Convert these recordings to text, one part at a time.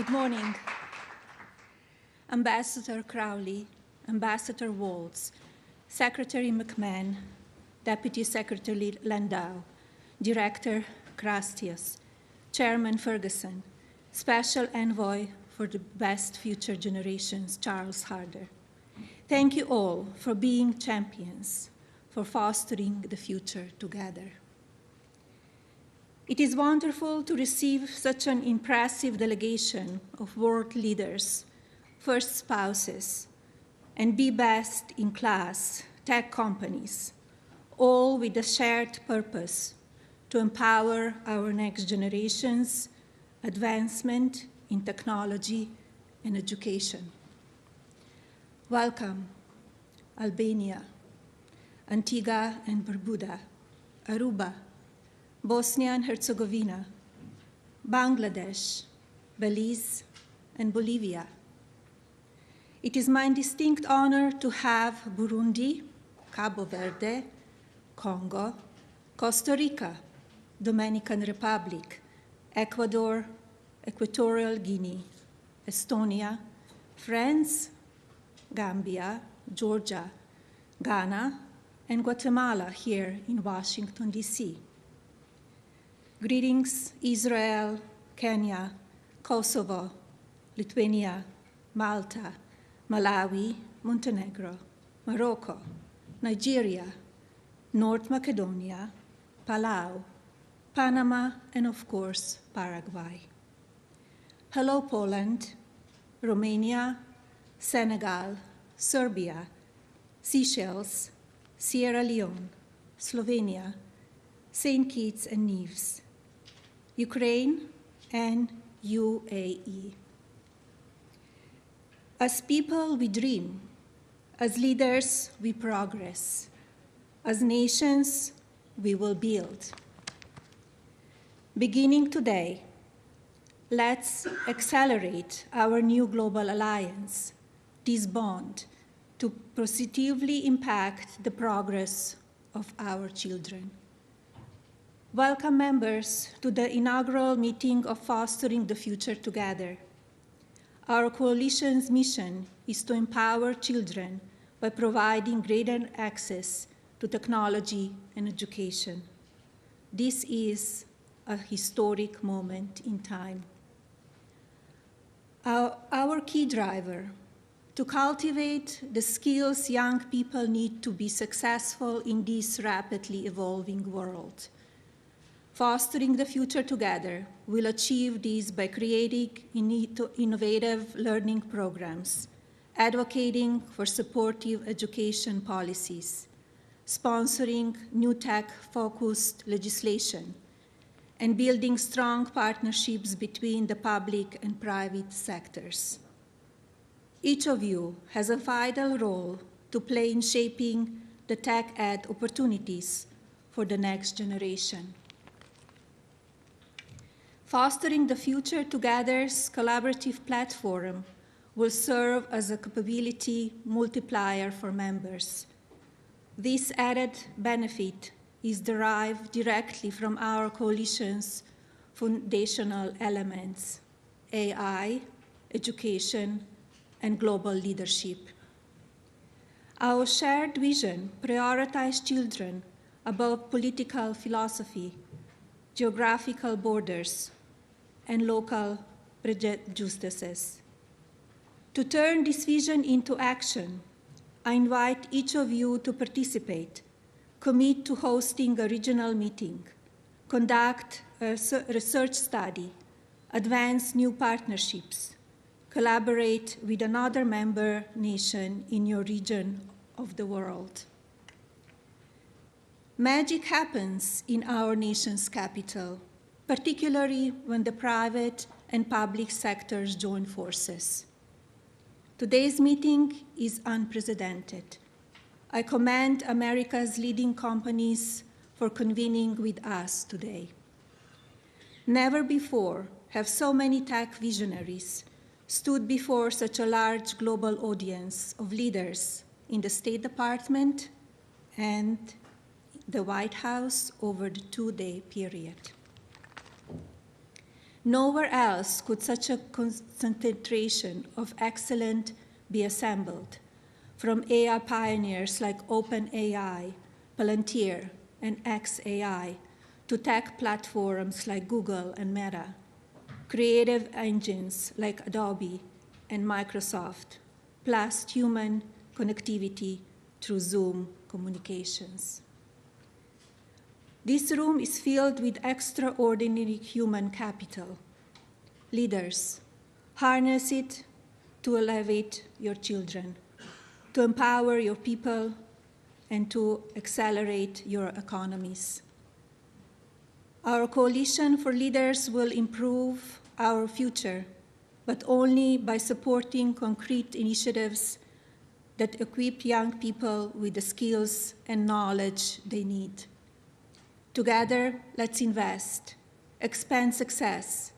Good morning. Ambassador Crowley, Ambassador Waltz, Secretary McMahon, Deputy Secretary Landau, Director Crastius, Chairman Ferguson, Special Envoy for the Best Future Generations, Charles Harder. Thank you all for being champions, for fostering the future together. It is wonderful to receive such an impressive delegation of world leaders, first spouses, and be best in class tech companies, all with a shared purpose to empower our next generations, advancement in technology and education. Welcome, Albania, Antigua and Barbuda, Aruba, Bosnia and Herzegovina, Bangladesh, Belize, and Bolivia. It is my distinct honor to have Burundi, Cabo Verde, Congo, Costa Rica, Dominican Republic, Ecuador, Equatorial Guinea, Estonia, France, Gambia, Georgia, Ghana, and Guatemala here in Washington, D.C. Greetings, Israel, Kenya, Kosovo, Lithuania, Malta, Malawi, Montenegro, Morocco, Nigeria, North Macedonia, Palau, Panama, and of course, Paraguay. Hello, Poland, Romania, Senegal, Serbia, Seychelles, Sierra Leone, Slovenia, St. Kitts and Nevis, Ukraine, and UAE. As people, we dream. As leaders, we progress. As nations, we will build. Beginning today, let's accelerate our new global alliance, this bond, to positively impact the progress of our children. Welcome, members, to the inaugural meeting of Fostering the Future Together. Our coalition's mission is to empower children by providing greater access to technology and education. This is a historic moment in time. Our key driver, to cultivate the skills young people need to be successful in this rapidly evolving world. Fostering the Future Together will achieve this by creating innovative learning programs, advocating for supportive education policies, sponsoring new tech-focused legislation, and building strong partnerships between the public and private sectors. Each of you has a vital role to play in shaping the tech ed opportunities for the next generation. Fostering the Future Together's collaborative platform will serve as a capability multiplier for members. This added benefit is derived directly from our coalition's foundational elements: AI, education, and global leadership. Our shared vision prioritizes children above political philosophy, geographical borders, and local prejudices. To turn this vision into action, I invite each of you to participate, commit to hosting a regional meeting, conduct a research study, advance new partnerships, collaborate with another member nation in your region of the world. Magic happens in our nation's capital, particularly when the private and public sectors join forces. Today's meeting is unprecedented. I commend America's leading companies for convening with us today. Never before have so many tech visionaries stood before such a large global audience of leaders in the State Department and the White House over the two-day period. Nowhere else could such a concentration of excellence be assembled, from AI pioneers like OpenAI, Palantir, and xAI, to tech platforms like Google and Meta, creative engines like Adobe and Microsoft, plus human connectivity through Zoom communications. This room is filled with extraordinary human capital. Leaders, harness it to elevate your children, to empower your people, and to accelerate your economies. Our Coalition for Leaders will improve our future, but only by supporting concrete initiatives that equip young people with the skills and knowledge they need. Together, let's invest, expand success,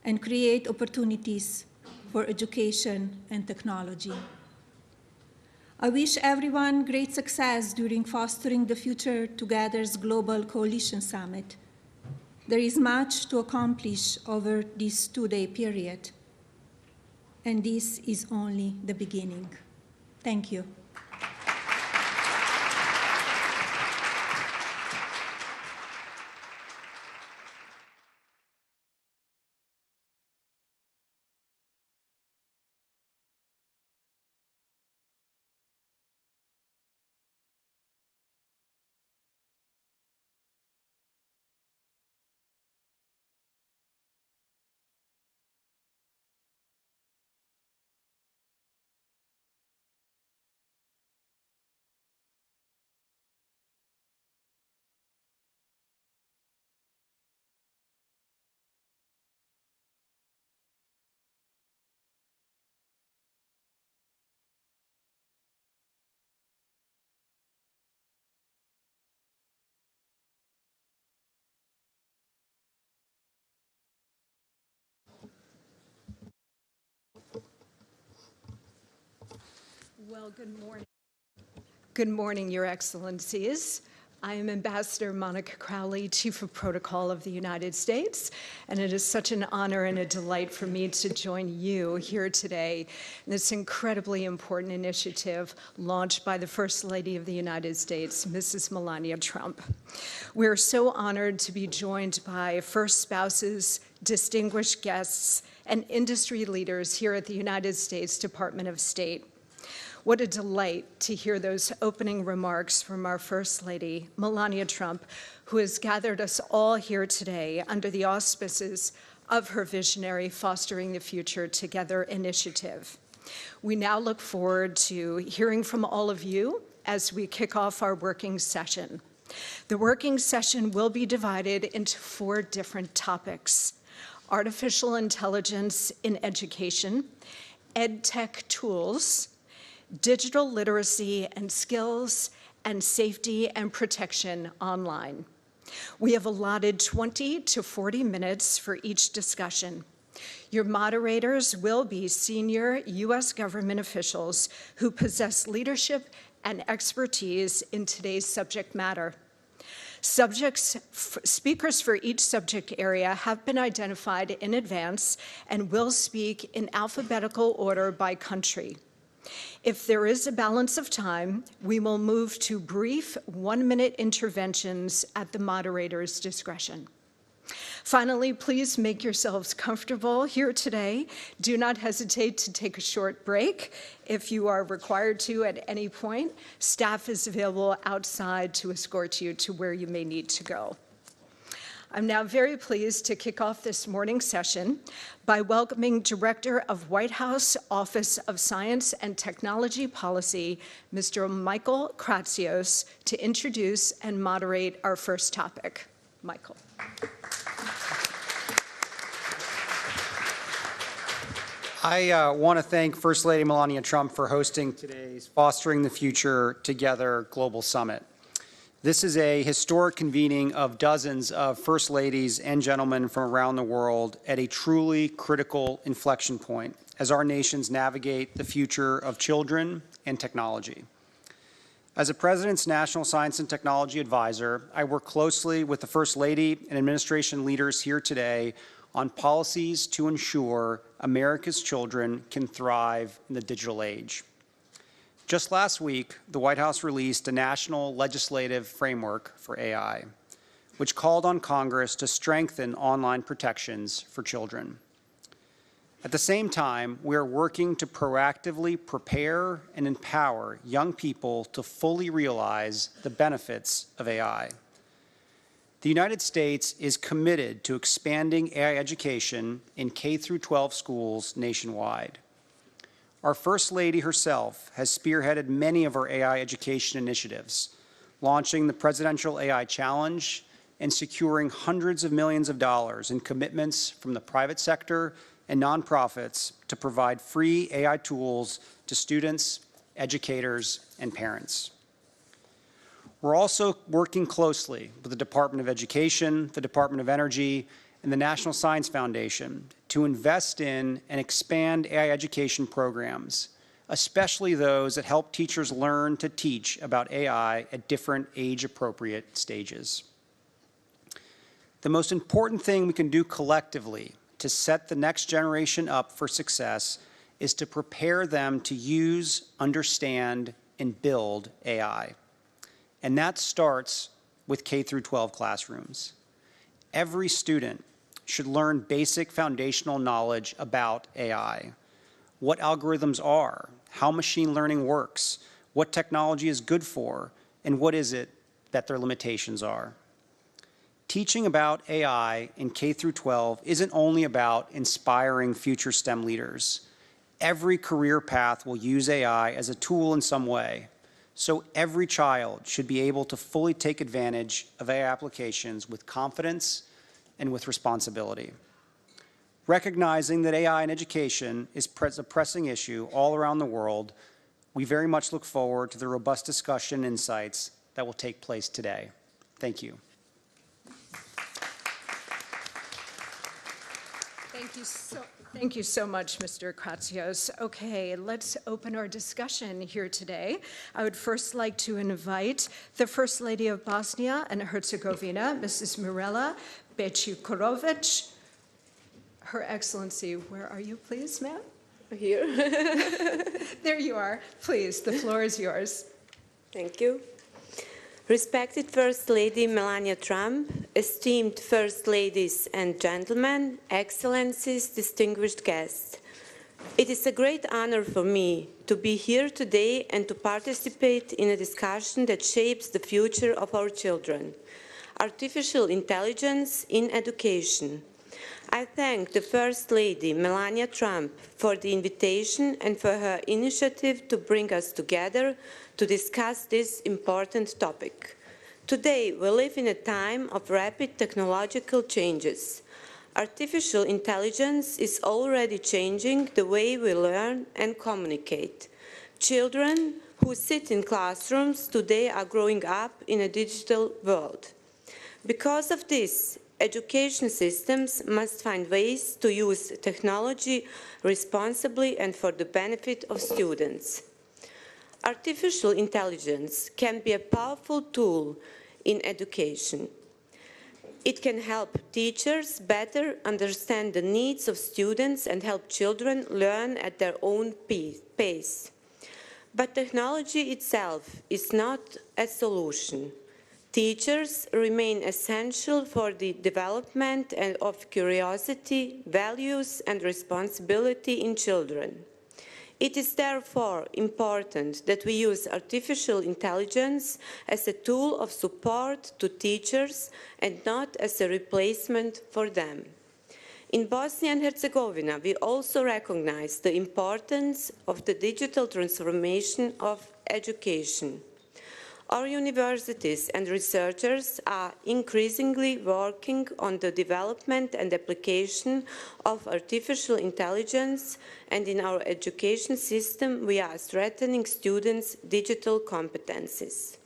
and create opportunities for education and technology. I wish everyone great success during Fostering the Future Together's Global Coalition Summit. There is much to accomplish over this two-day period, and this is only the beginning. Thank you. Well, good morning. Good morning, Your Excellencies. I am Ambassador Monica Crowley, Chief of Protocol of the United States, and it is such an honor and a delight for me to join you here today in this incredibly important initiative launched by the First Lady of the United States, Mrs. Melania Trump. We're so honored to be joined by first spouses, distinguished guests, and industry leaders here at the United States Department of State. What a delight to hear those opening remarks from our First Lady, Melania Trump, who has gathered us all here today under the auspices of her visionary Fostering the Future Together initiative. We now look forward to hearing from all of you as we kick off our working session. The working session will be divided into 4 different topics: artificial intelligence in education, EdTech tools, digital literacy and skills, and safety and protection online. We have allotted 20 to 40 minutes for each discussion. Your moderators will be senior U.S. government officials who possess leadership and expertise in today's subject matter. Speakers for each subject area have been identified in advance and will speak in alphabetical order by country. If there is a balance of time, we will move to brief 1-minute interventions at the moderator's discretion. Finally, please make yourselves comfortable here today. Do not hesitate to take a short break. If you are required to at any point, staff is available outside to escort you to where you may need to go. I'm now very pleased to kick off this morning's session by welcoming Director of White House Office of Science and Technology Policy, Mr. Michael Kratsios, to introduce and moderate our first topic. Michael. I want to thank First Lady Melania Trump for hosting today's Fostering the Future Together Global Summit. This is a historic convening of dozens of First Ladies and gentlemen from around the world at a truly critical inflection point as our nations navigate the future of children and technology. As a President's National Science and Technology Advisor, I work closely with the First Lady and administration leaders here today on policies to ensure America's children can thrive in the digital age. Just last week, the White House released a national legislative framework for AI, which called on Congress to strengthen online protections for children. At the same time, we are working to proactively prepare and empower young people to fully realize the benefits of AI. The United States is committed to expanding AI education in K-12 schools nationwide. Our First Lady herself has spearheaded many of our AI education initiatives, launching the Presidential AI Challenge and securing hundreds of millions of dollars in commitments from the private sector and nonprofits to provide free AI tools to students, educators, and parents. We're also working closely with the Department of Education, the Department of Energy, and the National Science Foundation to invest in and expand AI education programs, especially those that help teachers learn to teach about AI at different age-appropriate stages. The most important thing we can do collectively to set the next generation up for success is to prepare them to use, understand, and build AI. And that starts with K-12 classrooms. Every student should learn basic foundational knowledge about AI, what algorithms are, how machine learning works, what technology is good for, and what is it that their limitations are. Teaching about AI in K-12 isn't only about inspiring future STEM leaders. Every career path will use AI as a tool in some way, so every child should be able to fully take advantage of AI applications with confidence and with responsibility. Recognizing that AI in education is a pressing issue all around the world, we very much look forward to the robust discussion and insights that will take place today. Thank you. Thank you so much, Mr. Kratsios. Okay, let's open our discussion here today. I would first like to invite the First Lady of Bosnia and Herzegovina, Mrs. Mirela Becikurovic. Her Excellency, where are you, please, ma'am? Here. There you are. Please, the floor is yours. Thank you. Respected First Lady Melania Trump, esteemed First Ladies and gentlemen, Excellencies, distinguished guests. It is a great honor for me to be here today and to participate in a discussion that shapes the future of our children. Artificial intelligence in education. I thank the First Lady, Melania Trump, for the invitation and for her initiative to bring us together to discuss this important topic. Today, we live in a time of rapid technological changes. Artificial intelligence is already changing the way we learn and communicate. Children who sit in classrooms today are growing up in a digital world. Because of this, education systems must find ways to use technology responsibly and for the benefit of students. Artificial intelligence can be a powerful tool in education. It can help teachers better understand the needs of students and help children learn at their own pace. But technology itself is not a solution. Teachers remain essential for the development of curiosity, values, and responsibility in children. It is therefore important that we use artificial intelligence as a tool of support to teachers and not as a replacement for them. In Bosnia and Herzegovina, we also recognize the importance of the digital transformation of education. Our universities and researchers are increasingly working on the development and application of artificial intelligence, and in our education system, we are strengthening students' digital competencies.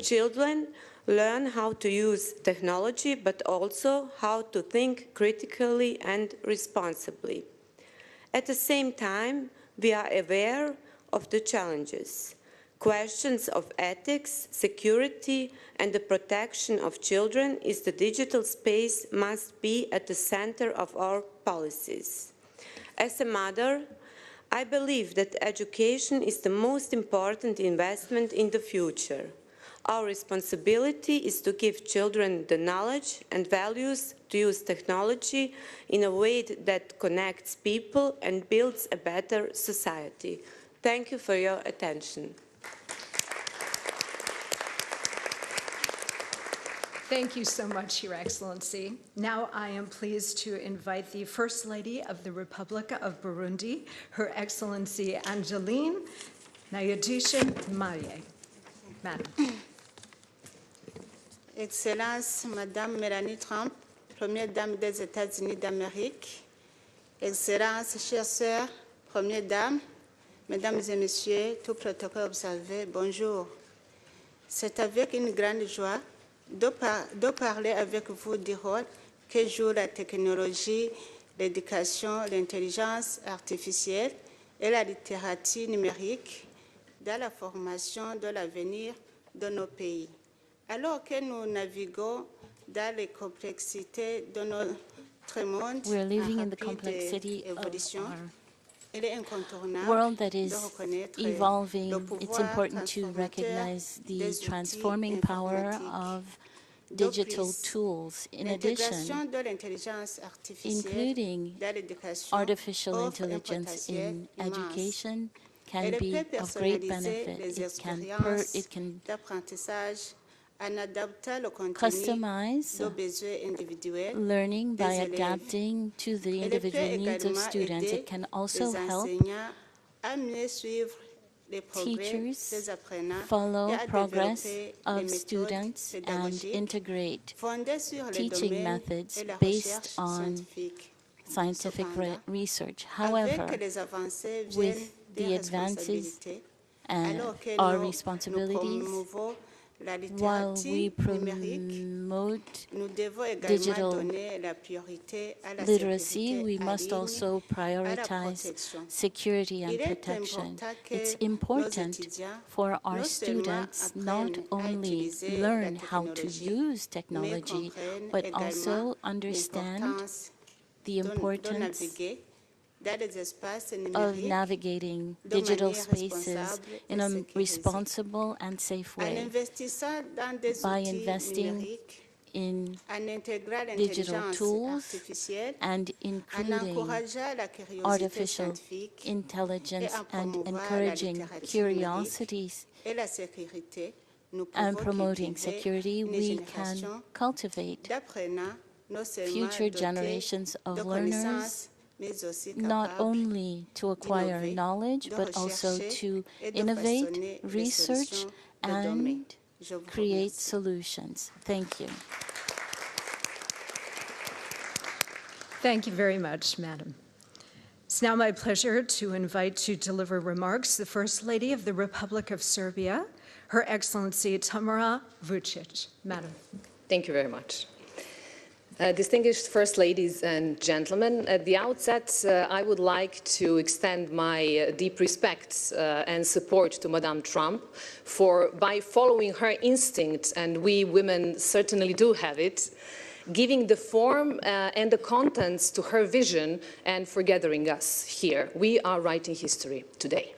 Children learn how to use technology, but also how to think critically and responsibly. At the same time, we are aware of the challenges. Questions of ethics, security, and the protection of children in the digital space must be at the center of our policies. As a mother, I believe that education is the most important investment in the future. Our responsibility is to give children the knowledge and values to use technology in a way that connects people and builds a better society. Thank you for your attention. Thank you so much, Your Excellency. Now I am pleased to invite the First Lady of the Republic of Burundi, Her Excellency Angeline Nayadisha Marie. Madam. Excellence, Madame Melania Trump, Première Dame des États-Unis d'Amérique, Excellence, chères sœurs, Première Dame, Mesdames et Messieurs, tout protocole observé, bonjour. C'est avec une grande joie de parler avec vous du rôle que joue la technologie, l'éducation, l'intelligence artificielle et la littératie numérique dans la formation de l'avenir de nos pays. Alors que nous naviguons dans les complexités de notre monde We're living en in the rapide complexity of évolution, our il est incontournable world that de is reconnaître evolving. le It's pouvoir important to transformateur recognize the des outils transforming power informatiques. of digital D'office, tools. In l'intégration addition, de l'intelligence artificielle including dans l'éducation artificial offre un intelligence potentiel in immense. education can Elle be peut of great personnaliser benefit. les It expériences can d'apprentissage en adaptant le contenu customize aux besoins individuels learning by des élèves. adapting to the Elle peut individual needs of également students. aider It can also les help enseignants à mieux suivre les progrès teachers des apprenants follow et à progress développer of les méthodes students and pédagogiques integrate fondées sur les teaching domaines methods et la based recherche on scientifique. scientific Cependant, research. avec However, les avancées with viennent the des advances responsabilités, and alors que our nous responsibilities, promouvons la while we littératie numérique, promote nous devons également digital donner la priorité à la literacy, sécurité we en must ligne, also à la prioritize protection. security and Il est protection. important que It's nos important étudiants for our non seulement students not apprennent à only utiliser learn la how to technologie, use mais technology, comprennent but également also understand l'importance the de importance naviguer dans les espaces of numériques navigating de digital manière spaces responsable in et a sécurisée. responsible and safe En way investissant dans des by outils investing numériques, in en intégrant digital l'intelligence tools artificielle, and en including encourageant la curiosité artificial scientifique intelligence et en and promouvoir la encouraging littératie curiosities numérique et la sécurité, nous and pouvons promoting cultiver security, une we génération can cultivate d'apprenants non seulement future dotés generations de of learners, connaissances, mais aussi not capables only to acquire d'innover, knowledge, de but also rechercher to et de innovate, façonner les research, solutions de demain. and Je vous create remercie. solutions. Thank you. Thank you very much, Madam. It's now my pleasure to invite to deliver remarks the First Lady of the Republic of Serbia, Her Excellency Tamara Vučić. Madam. Thank you very much. Distinguished First Ladies and Gentlemen, at the outset, I would like to extend my deep respect and support to Madame Trump for, by following her instinct, and we women certainly do have it, giving the form and the contents to her vision and for gathering us here. We are writing history today.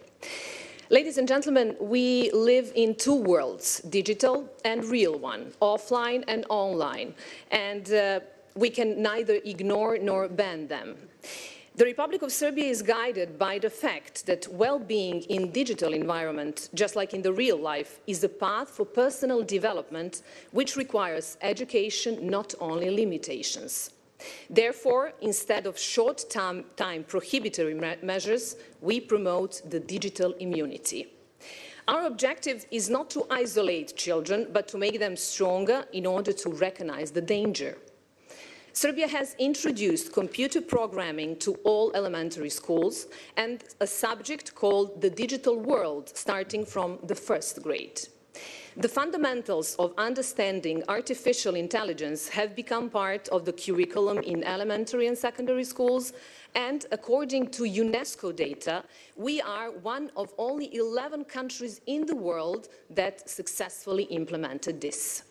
Ladies and gentlemen, we live in two worlds, digital and real one, offline and online, and we can neither ignore nor ban them. The Republic of Serbia is guided by the fact that well-being in digital environment, just like in the real life, is a path for personal development which requires education, not only limitations. Therefore, instead of short-time prohibitory measures, we promote the digital immunity. Our objective is not to isolate children, but to make them stronger in order to recognize the danger. Serbia has introduced computer programming to all elementary schools and a subject called the digital world, starting from the first grade. The fundamentals of understanding artificial intelligence have become part of the curriculum in elementary and secondary schools, and according to UNESCO data, we are one of only 11 countries in the world that successfully implemented this.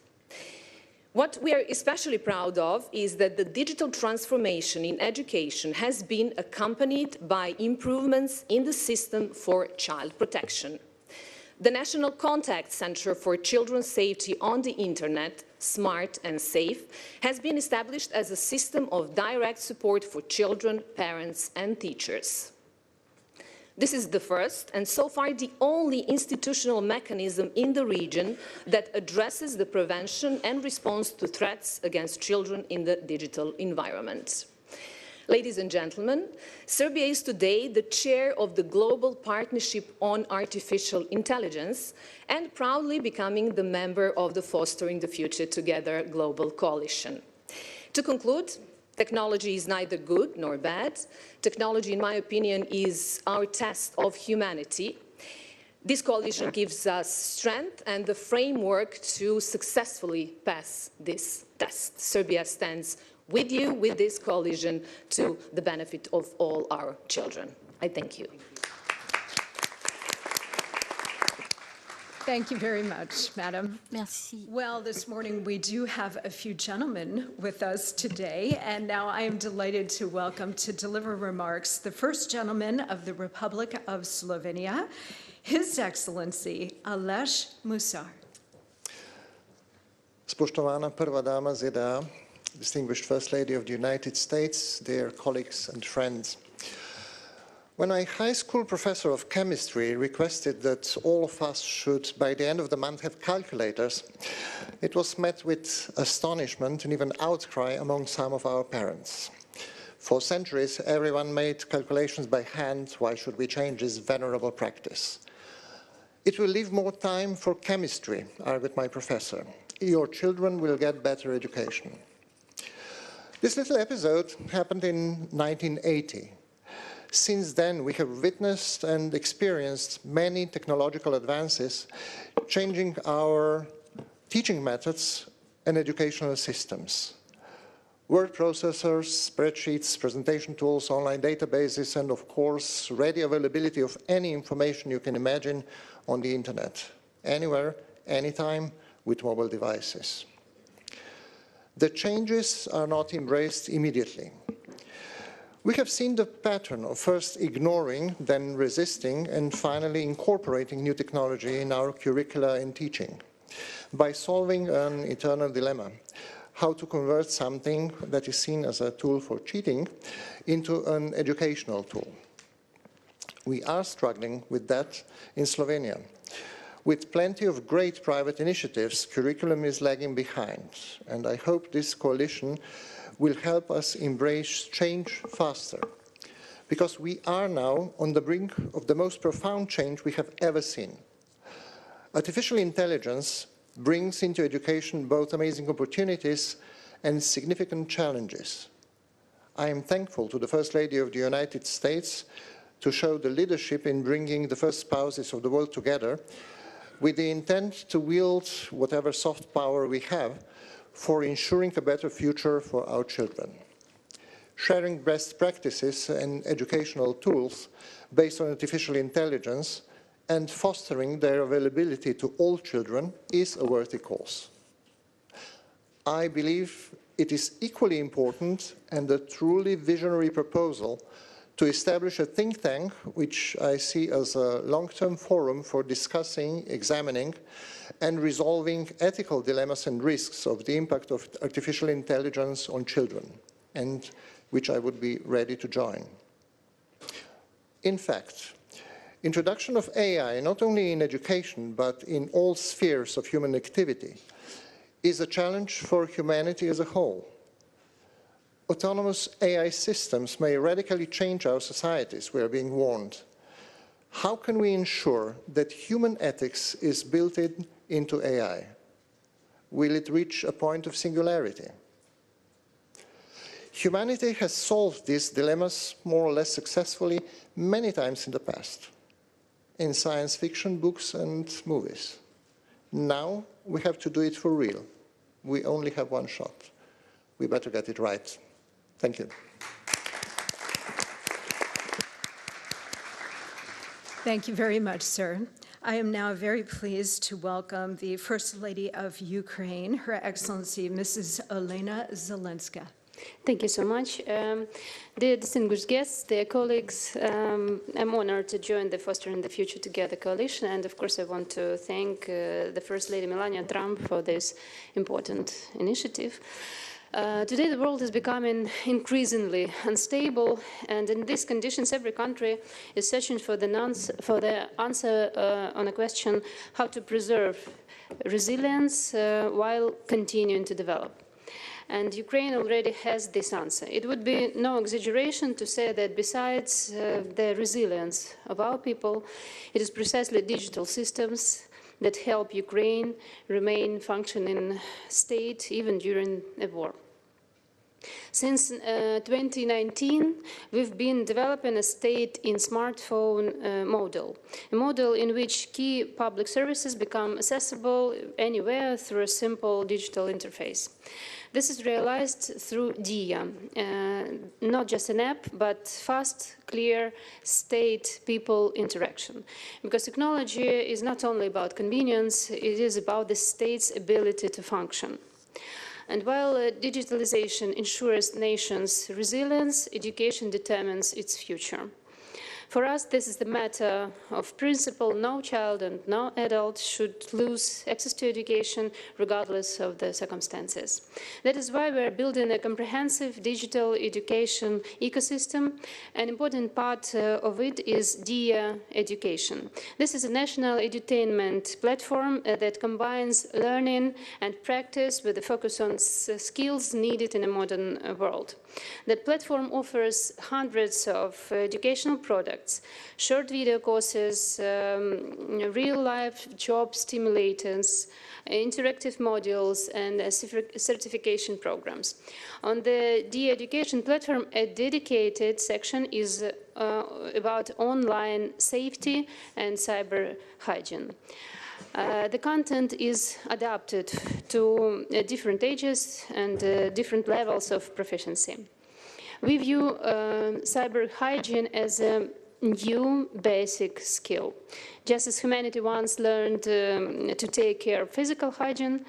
What we are especially proud of is that the digital transformation in education has been accompanied by improvements in the system for child protection. The National Contact Center for Children's Safety on the Internet, Smart and Safe, has been established as a system of direct support for children, parents, and teachers. This is the first and so far the only institutional mechanism in the region that addresses the prevention and response to threats against children in the digital environment. Ladies and gentlemen, Serbia is today the chair of the Global Partnership on Artificial Intelligence and proudly becoming the member of the Fostering the Future Together Global Coalition. To conclude, technology is neither good nor bad. Technology, in my opinion, is our test of humanity. This coalition gives us strength and the framework to successfully pass this test. Serbia stands with you, with this coalition, to the benefit of all our children. I thank you. Thank you very much, Madam. Merci. Well, this morning we do have a few gentlemen with us today, and now I am delighted to welcome to deliver remarks the first gentleman of the Republic of Slovenia, His Excellency Aleš Musar. Spoštovana prva dama ZDA, distinguished First Lady of the United States, dear colleagues and friends. When a high school professor of chemistry requested that all of us should, by the end of the month, have calculators, it was met with astonishment and even outcry among some of our parents. For centuries, everyone made calculations by hand. Why should we change this venerable practice? It will leave more time for chemistry, argued my professor. Your children will get better education. This little episode happened in 1980. Since then, we have witnessed and experienced many technological advances, changing our teaching methods and educational systems. Word processors, spreadsheets, presentation tools, online databases, and of course, ready availability of any information you can imagine on the internet, anywhere, anytime, with mobile devices. The changes are not embraced immediately. We have seen the pattern of first ignoring, then resisting, and finally incorporating new technology in our curricula and teaching by solving an eternal dilemma: how to convert something that is seen as a tool for cheating into an educational tool. We are struggling with that in Slovenia. With plenty of great private initiatives, curriculum is lagging behind, and I hope this coalition will help us embrace change faster, because we are now on the brink of the most profound change we have ever seen. Artificial intelligence brings into education both amazing opportunities and significant challenges. I am thankful to the First Lady of the United States to show the leadership in bringing the first spouses of the world together with the intent to wield whatever soft power we have for ensuring a better future for our children. Sharing best practices and educational tools based on artificial intelligence and fostering their availability to all children is a worthy cause. I believe it is equally important and a truly visionary proposal to establish a think tank, which I see as a long-term forum for discussing, examining, and resolving ethical dilemmas and risks of the impact of artificial intelligence on children, and which I would be ready to join. In fact, introduction of AI, not only in education, but in all spheres of human activity, is a challenge for humanity as a whole. Autonomous AI systems may radically change our societies, we are being warned. How can we ensure that human ethics is built into AI? Will it reach a point of singularity? Humanity has solved these dilemmas more or less successfully many times in the past, in science fiction books and movies. Now we have to do it for real. We only have one shot. We better get it right. Thank you. Thank you very much, sir. I am now very pleased to welcome the First Lady of Ukraine, Her Excellency Mrs. Olena Zelenska. Thank you so much. Dear distinguished guests, dear colleagues, I'm honored to join the Fostering the Future Together coalition, and of course I want to thank the First Lady Melania Trump for this important initiative. Today the world is becoming increasingly unstable, and in these conditions every country is searching for the answer on a question how to preserve resilience while continuing to develop. And Ukraine already has this answer. It would be no exaggeration to say that besides the resilience of our people, it is precisely digital systems that help Ukraine remain functioning state even during a war. Since 2019, we've been developing a state in smartphone model, a model in which key public services become accessible anywhere through a simple digital interface. This is realized through DIA, not just an app, but fast, clear state-people interaction. Because technology is not only about convenience, it is about the state's ability to function. And while digitalization ensures nations' resilience, education determines its future. For us, this is the matter of principle. No child and no adult should lose access to education regardless of the circumstances. That is why we are building a comprehensive digital education ecosystem. An important part of it is DIA Education. This is a national edutainment platform that combines learning and practice with a focus on skills needed in a modern world. The platform offers hundreds of educational products, short video courses, real-life job stimulators, interactive modules, and certification programs. On the DIA Education platform, a dedicated section is about online safety and cyber hygiene. The content is adapted to different ages and different levels of proficiency. We view cyber hygiene as a new basic skill. Just as humanity once learned to take care of physical hygiene,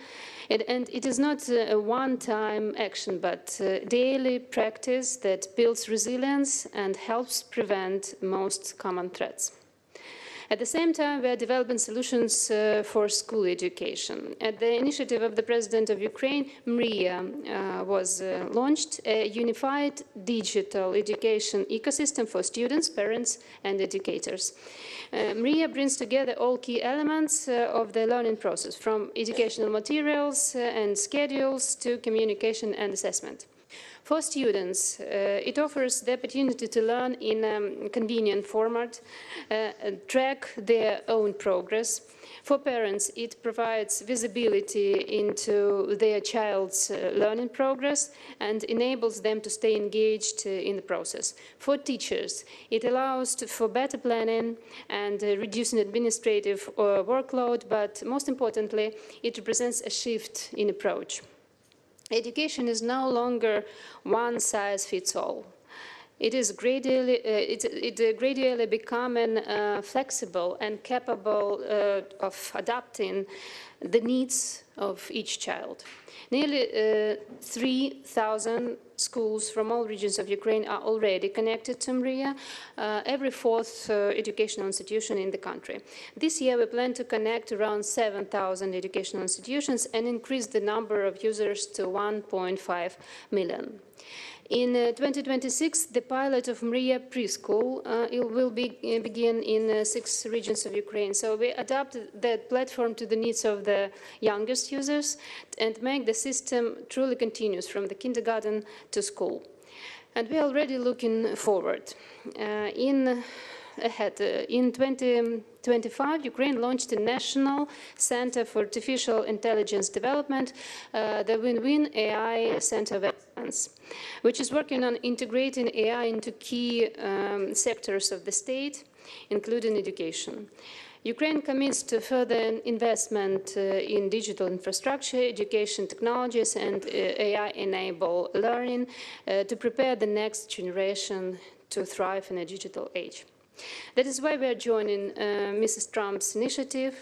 and it is not a one-time action, but daily practice that builds resilience and helps prevent most common threats. At the same time, we are developing solutions for school education. At the initiative of the President of Ukraine, MRIA was launched, a unified digital education ecosystem for students, parents, and educators. MRIA brings together all key elements of the learning process, from educational materials and schedules to communication and assessment. For students, it offers the opportunity to learn in a convenient format, track their own progress. For parents, it provides visibility into their child's learning progress and enables them to stay engaged in the process. For teachers, it allows for better planning and reducing administrative workload, but most importantly, it represents a shift in approach. Education is no longer one size fits all. It is gradually becoming flexible and capable of adapting the needs of each child. Nearly 3,000 schools from all regions of Ukraine are already connected to MRIA, every fourth educational institution in the country. This year, we plan to connect around 7,000 educational institutions and increase the number of users to 1.5 million. In 2026, the pilot of MRIA preschool will begin in 6 regions of Ukraine. So we adapted that platform to the needs of the youngest users and make the system truly continuous from the kindergarten to school. And we are already looking forward. In 2025, Ukraine launched a National Center for Artificial Intelligence Development, the Win-Win AI Center of Excellence, which is working on integrating AI into key sectors of the state, including education. Ukraine commits to further investment in digital infrastructure, education technologies, and AI-enabled learning to prepare the next generation to thrive in a digital age. That is why we are joining Mrs. Trump's initiative.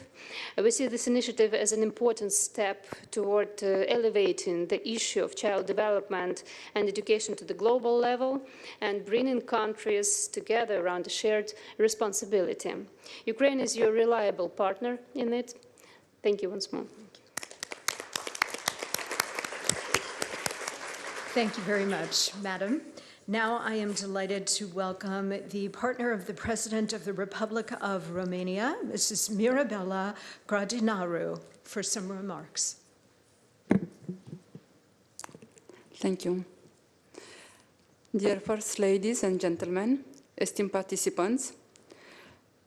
We see this initiative as an important step toward elevating the issue of child development and education to the global level and bringing countries together around a shared responsibility. Ukraine is your reliable partner in it. Thank you once more. Thank you very much, Madam. Now I am delighted to welcome the partner of the President of the Republic of Romania, Mrs. Mirabela Gradinaru, for some remarks. Thank you. Dear First Ladies and gentlemen, esteemed participants,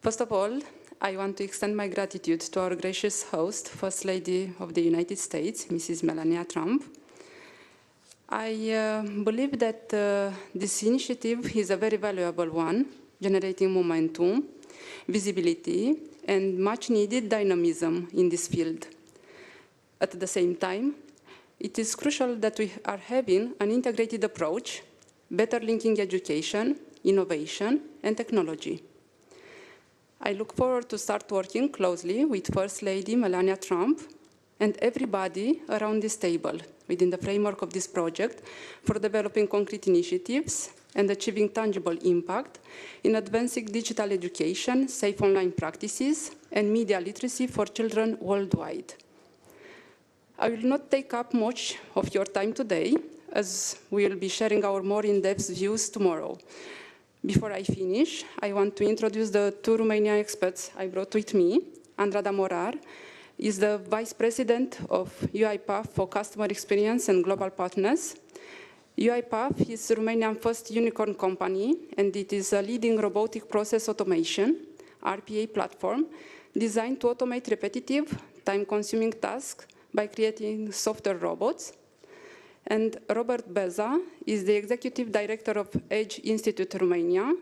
first of all, I want to extend my gratitude to our gracious host, First Lady of the United States, Mrs. Melania Trump. I believe that this initiative is a very valuable one, generating momentum, visibility, and much-needed dynamism in this field. At the same time, it is crucial that we are having an integrated approach, better linking education, innovation, and technology. I look forward to start working closely with First Lady Melania Trump and everybody around this table within the framework of this project for developing concrete initiatives and achieving tangible impact in advancing digital education, safe online practices, and media literacy for children worldwide. I will not take up much of your time today, as we will be sharing our more in-depth views tomorrow. Before I finish, I want to introduce the two Romanian experts I brought with me. Andrada Morar is the Vice President of UiPath for Customer Experience and Global Partners. UiPath is Romania's first unicorn company, and it is a leading robotic process automation, RPA platform, designed to automate repetitive, time-consuming tasks by creating software robots. And Robert Beza is the Executive Director of Edge Institute Romania,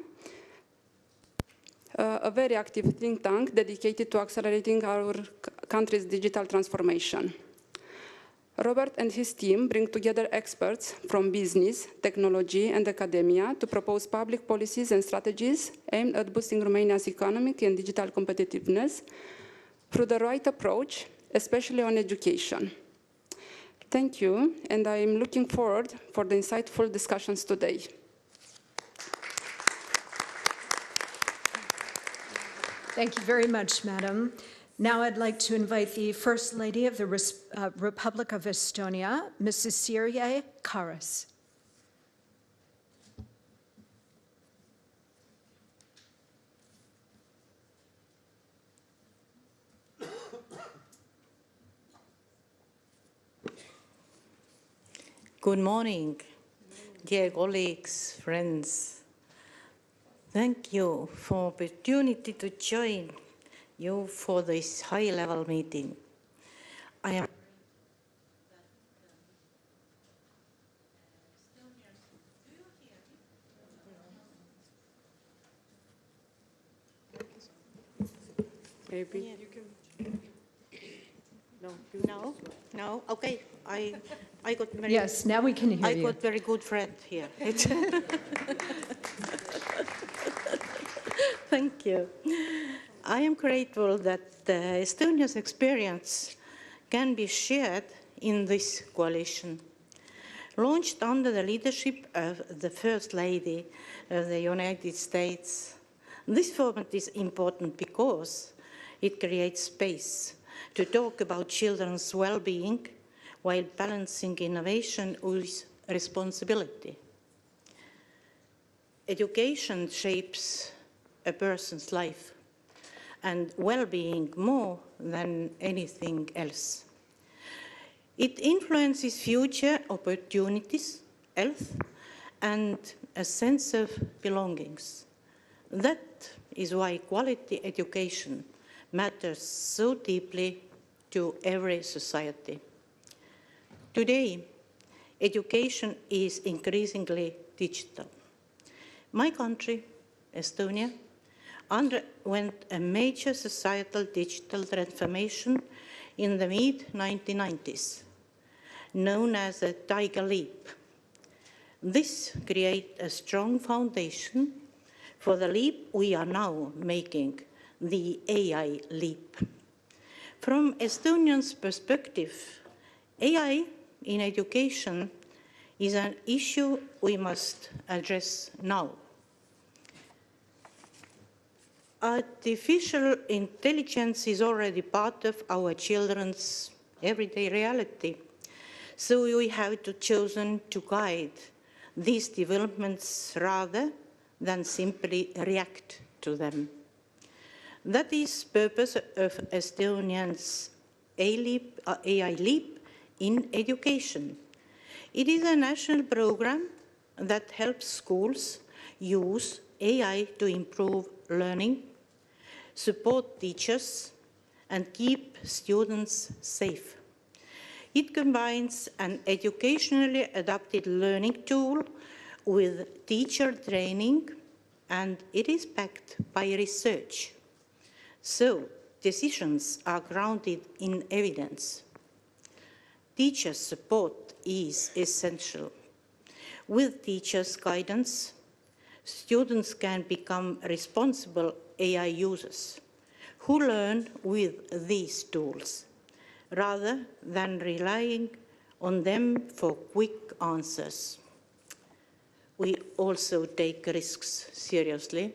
a very active think tank dedicated to accelerating our country's digital transformation. Robert and his team bring together experts from business, technology, and academia to propose public policies and strategies aimed at boosting Romania's economic and digital competitiveness through the right approach, especially on education. Thank you, and I am looking forward for the insightful discussions today. Thank you very much, Madam. Now I'd like to invite the First Lady of the Republic of Estonia, Mrs. Sirje Karas. Good morning, dear colleagues, friends. Thank you for the opportunity to join you for this high-level meeting. I am Maybe you can. No. Okay. I got very. Yes, now we can hear you. I got very good friend here. Thank you. I am grateful that Estonia's experience can be shared in this coalition. Launched under the leadership of the First Lady of the United States, this format is important because it creates space to talk about children's well-being while balancing innovation with responsibility. Education shapes a person's life and well-being more than anything else. It influences future opportunities, health, and a sense of belongings. That is why quality education matters so deeply to every society. Today, education is increasingly digital. My country, Estonia, underwent a major societal digital transformation in the mid-1990s, known as the Tiger Leap. This created a strong foundation for the leap we are now making, the AI leap. From Estonians' perspective, AI in education is an issue we must address now. Artificial intelligence is already part of our children's everyday reality, so we have to chosen to guide these developments rather than simply react to them. That is the purpose of Estonians' AI leap in education. It is a national program that helps schools use AI to improve learning, support teachers, and keep students safe. It combines an educationally adapted learning tool with teacher training, and it is backed by research. So decisions are grounded in evidence. Teacher support is essential. With teachers' guidance, students can become responsible AI users who learn with these tools, rather than relying on them for quick answers. We also take risks seriously.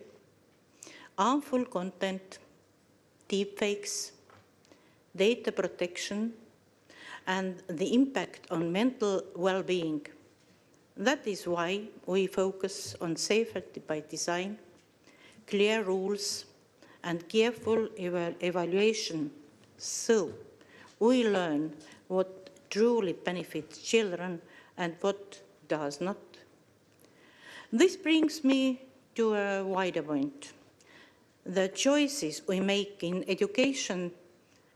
Harmful content, deepfakes, data protection, and the impact on mental well-being. That is why we focus on safety by design, clear rules, and careful evaluation, so we learn what truly benefits children and what does not. This brings me to a wider point. The choices we make in education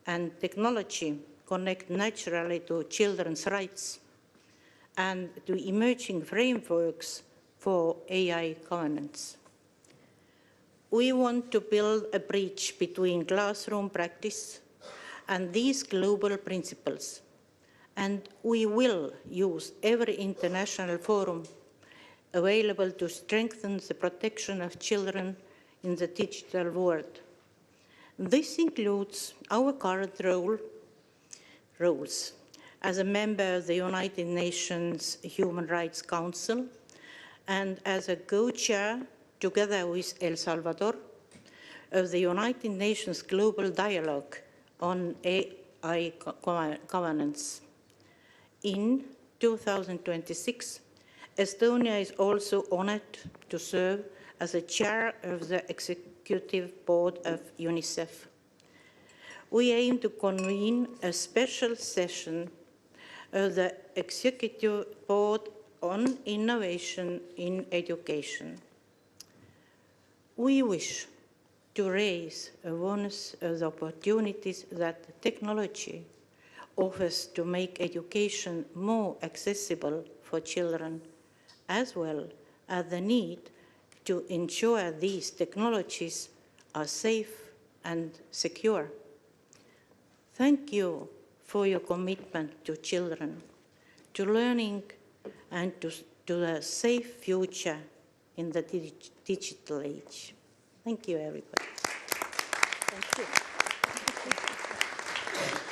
and technology connect naturally to children's rights and to emerging frameworks for AI governance. We want to build a bridge between classroom practice and these global principles, and we will use every international forum available to strengthen the protection of children in the digital world. This includes our current roles as a member of the United Nations Human Rights Council and as a co-chair, together with El Salvador, of the United Nations Global Dialogue on AI governance. In 2026, Estonia is also honored to serve as the chair of the Executive Board of UNICEF. We aim to convene a special session of the Executive Board on innovation in education. We wish to raise awareness of the opportunities that technology offers to make education more accessible for children, as well as the need to ensure these technologies are safe and secure. Thank you for your commitment to children, to learning, and to a safe future in the digital age. Thank you, everybody. Thank you.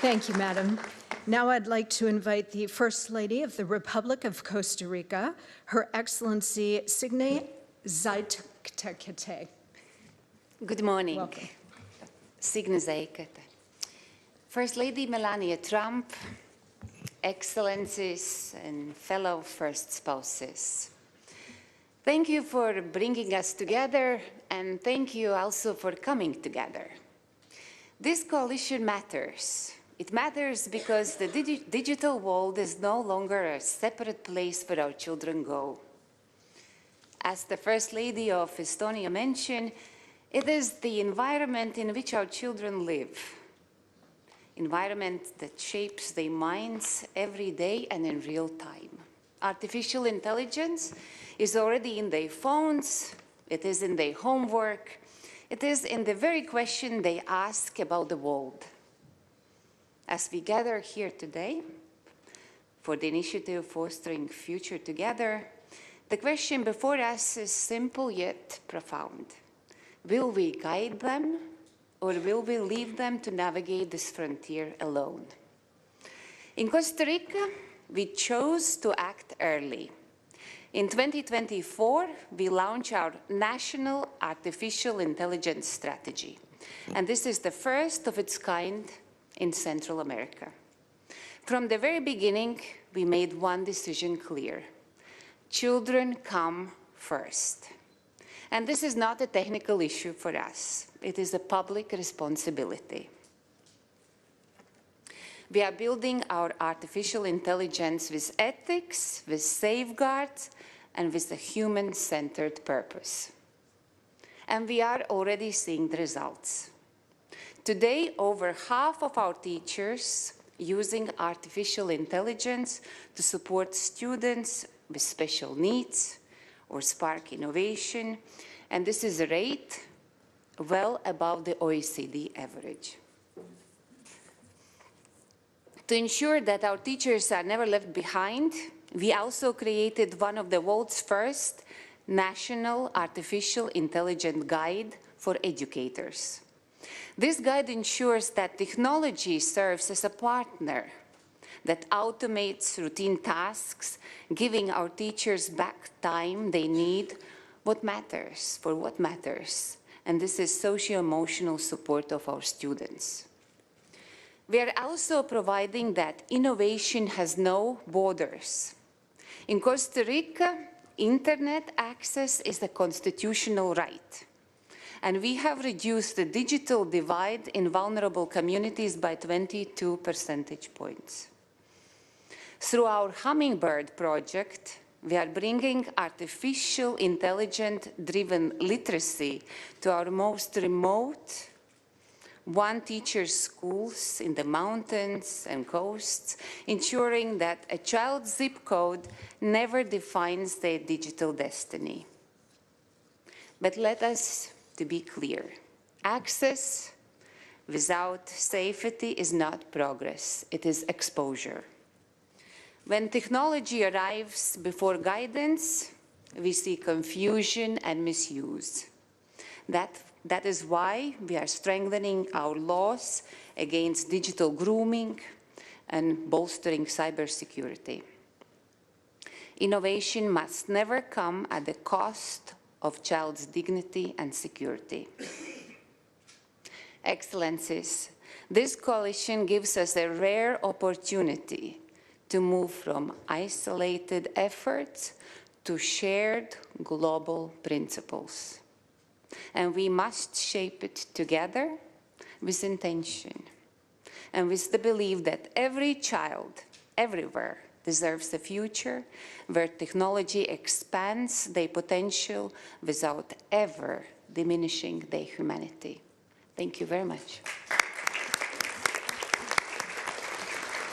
Thank you, Madam. Now I'd like to invite the First Lady of the Republic of Costa Rica, Her Excellency Signe Zaitekete. Good morning. Welcome. Signe Zaitekete. First Lady Melania Trump, Excellencies and fellow First Spouses. Thank you for bringing us together, and thank you also for coming together. This coalition matters. It matters because the digital world is no longer a separate place where our children go. As the First Lady of Estonia mentioned, it is the environment in which our children live. Environment that shapes their minds every day and in real time. Artificial intelligence is already in their phones, it is in their homework, It is in the very question they ask about the world. As we gather here today for the initiative Fostering Future Together, the question before us is simple yet profound. Will we guide them, or will we leave them to navigate this frontier alone? In Costa Rica, we chose to act early. In 2024, we launched our National Artificial Intelligence Strategy, and this is the first of its kind in Central America. From the very beginning, we made one decision clear. Children come first. And this is not a technical issue for us. It is a public responsibility. We are building our artificial intelligence with ethics, with safeguards, and with a human-centered purpose. And we are already seeing the results. Today, over half of our teachers using artificial intelligence to support students with special needs or spark innovation, and this is a rate well above the OECD average. To ensure that our teachers are never left behind, we also created one of the world's first national artificial intelligence guide for educators. This guide ensures that technology serves as a partner that automates routine tasks, giving our teachers back time they need for what matters. And this is socio-emotional support of our students. We are also providing that innovation has no borders. In Costa Rica, internet access is a constitutional right. And we have reduced the digital divide in vulnerable communities by 22 percentage points. Through our Hummingbird project, we are bringing artificial intelligence-driven literacy to our most remote one-teacher schools in the mountains and coasts, ensuring that a child's zip code never defines their digital destiny. But let us be clear, access without safety is not progress, it is exposure. When technology arrives before guidance, we see confusion and misuse. That is why we are strengthening our laws against digital grooming and bolstering cybersecurity. Innovation must never come at the cost of child's dignity and security. Excellencies, this coalition gives us a rare opportunity to move from isolated efforts to shared global principles. And we must shape it together with intention and with the belief that every child, everywhere, deserves a future where technology expands their potential without ever diminishing their humanity. Thank you very much.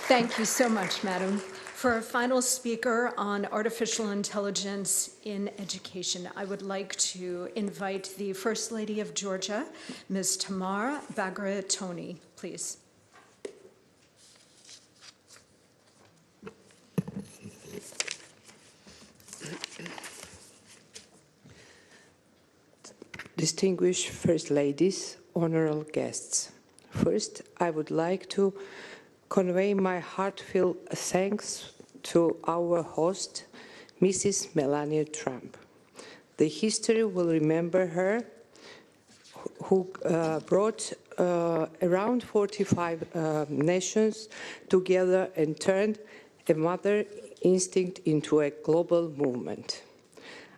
Thank you so much, Madam. For our final speaker on artificial intelligence in education, I would like to invite the First Lady of Georgia, Ms. Tamar Bagratoni, please. Distinguished First Ladies, honorable guests. First, I would like to convey my heartfelt thanks to our host, Mrs. Melania Trump. The history will remember her, who brought around 45 nations together and turned a mother instinct into a global movement.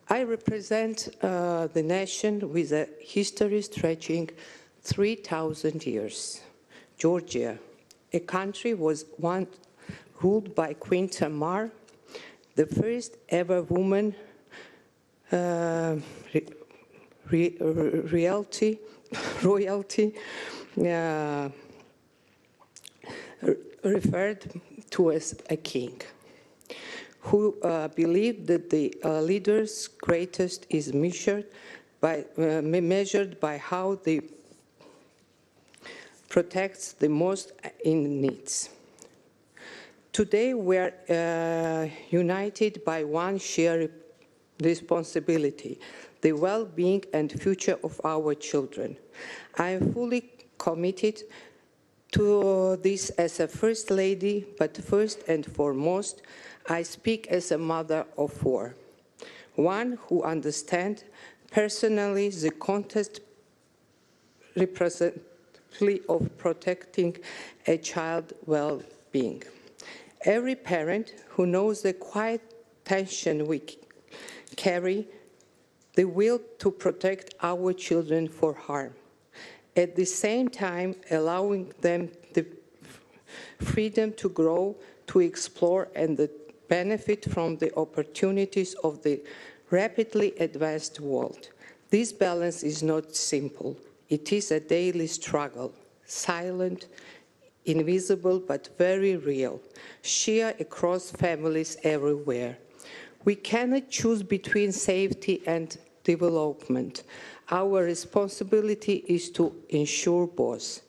I represent the nation with a history stretching 3,000 years. Georgia, a country was once ruled by Queen Tamar, the first ever woman royalty referred to as a king, who believed that the leader's greatest is measured measured by how they protect the most in needs. Today, we are united by one shared responsibility, the well-being and future of our children. I am fully committed to this as a First Lady, but first and foremost, I speak as a mother of four, one who understands personally the context representatively of protecting a child's well-being. Every parent who knows the quiet tension we carry, the will to protect our children from harm, at the same time allowing them the freedom to grow, to explore, and the benefit from the opportunities of the rapidly advanced world. This balance is not simple. It is a daily struggle, silent, invisible, but very real, shared across families everywhere. We cannot choose between safety and development. Our responsibility is to ensure both.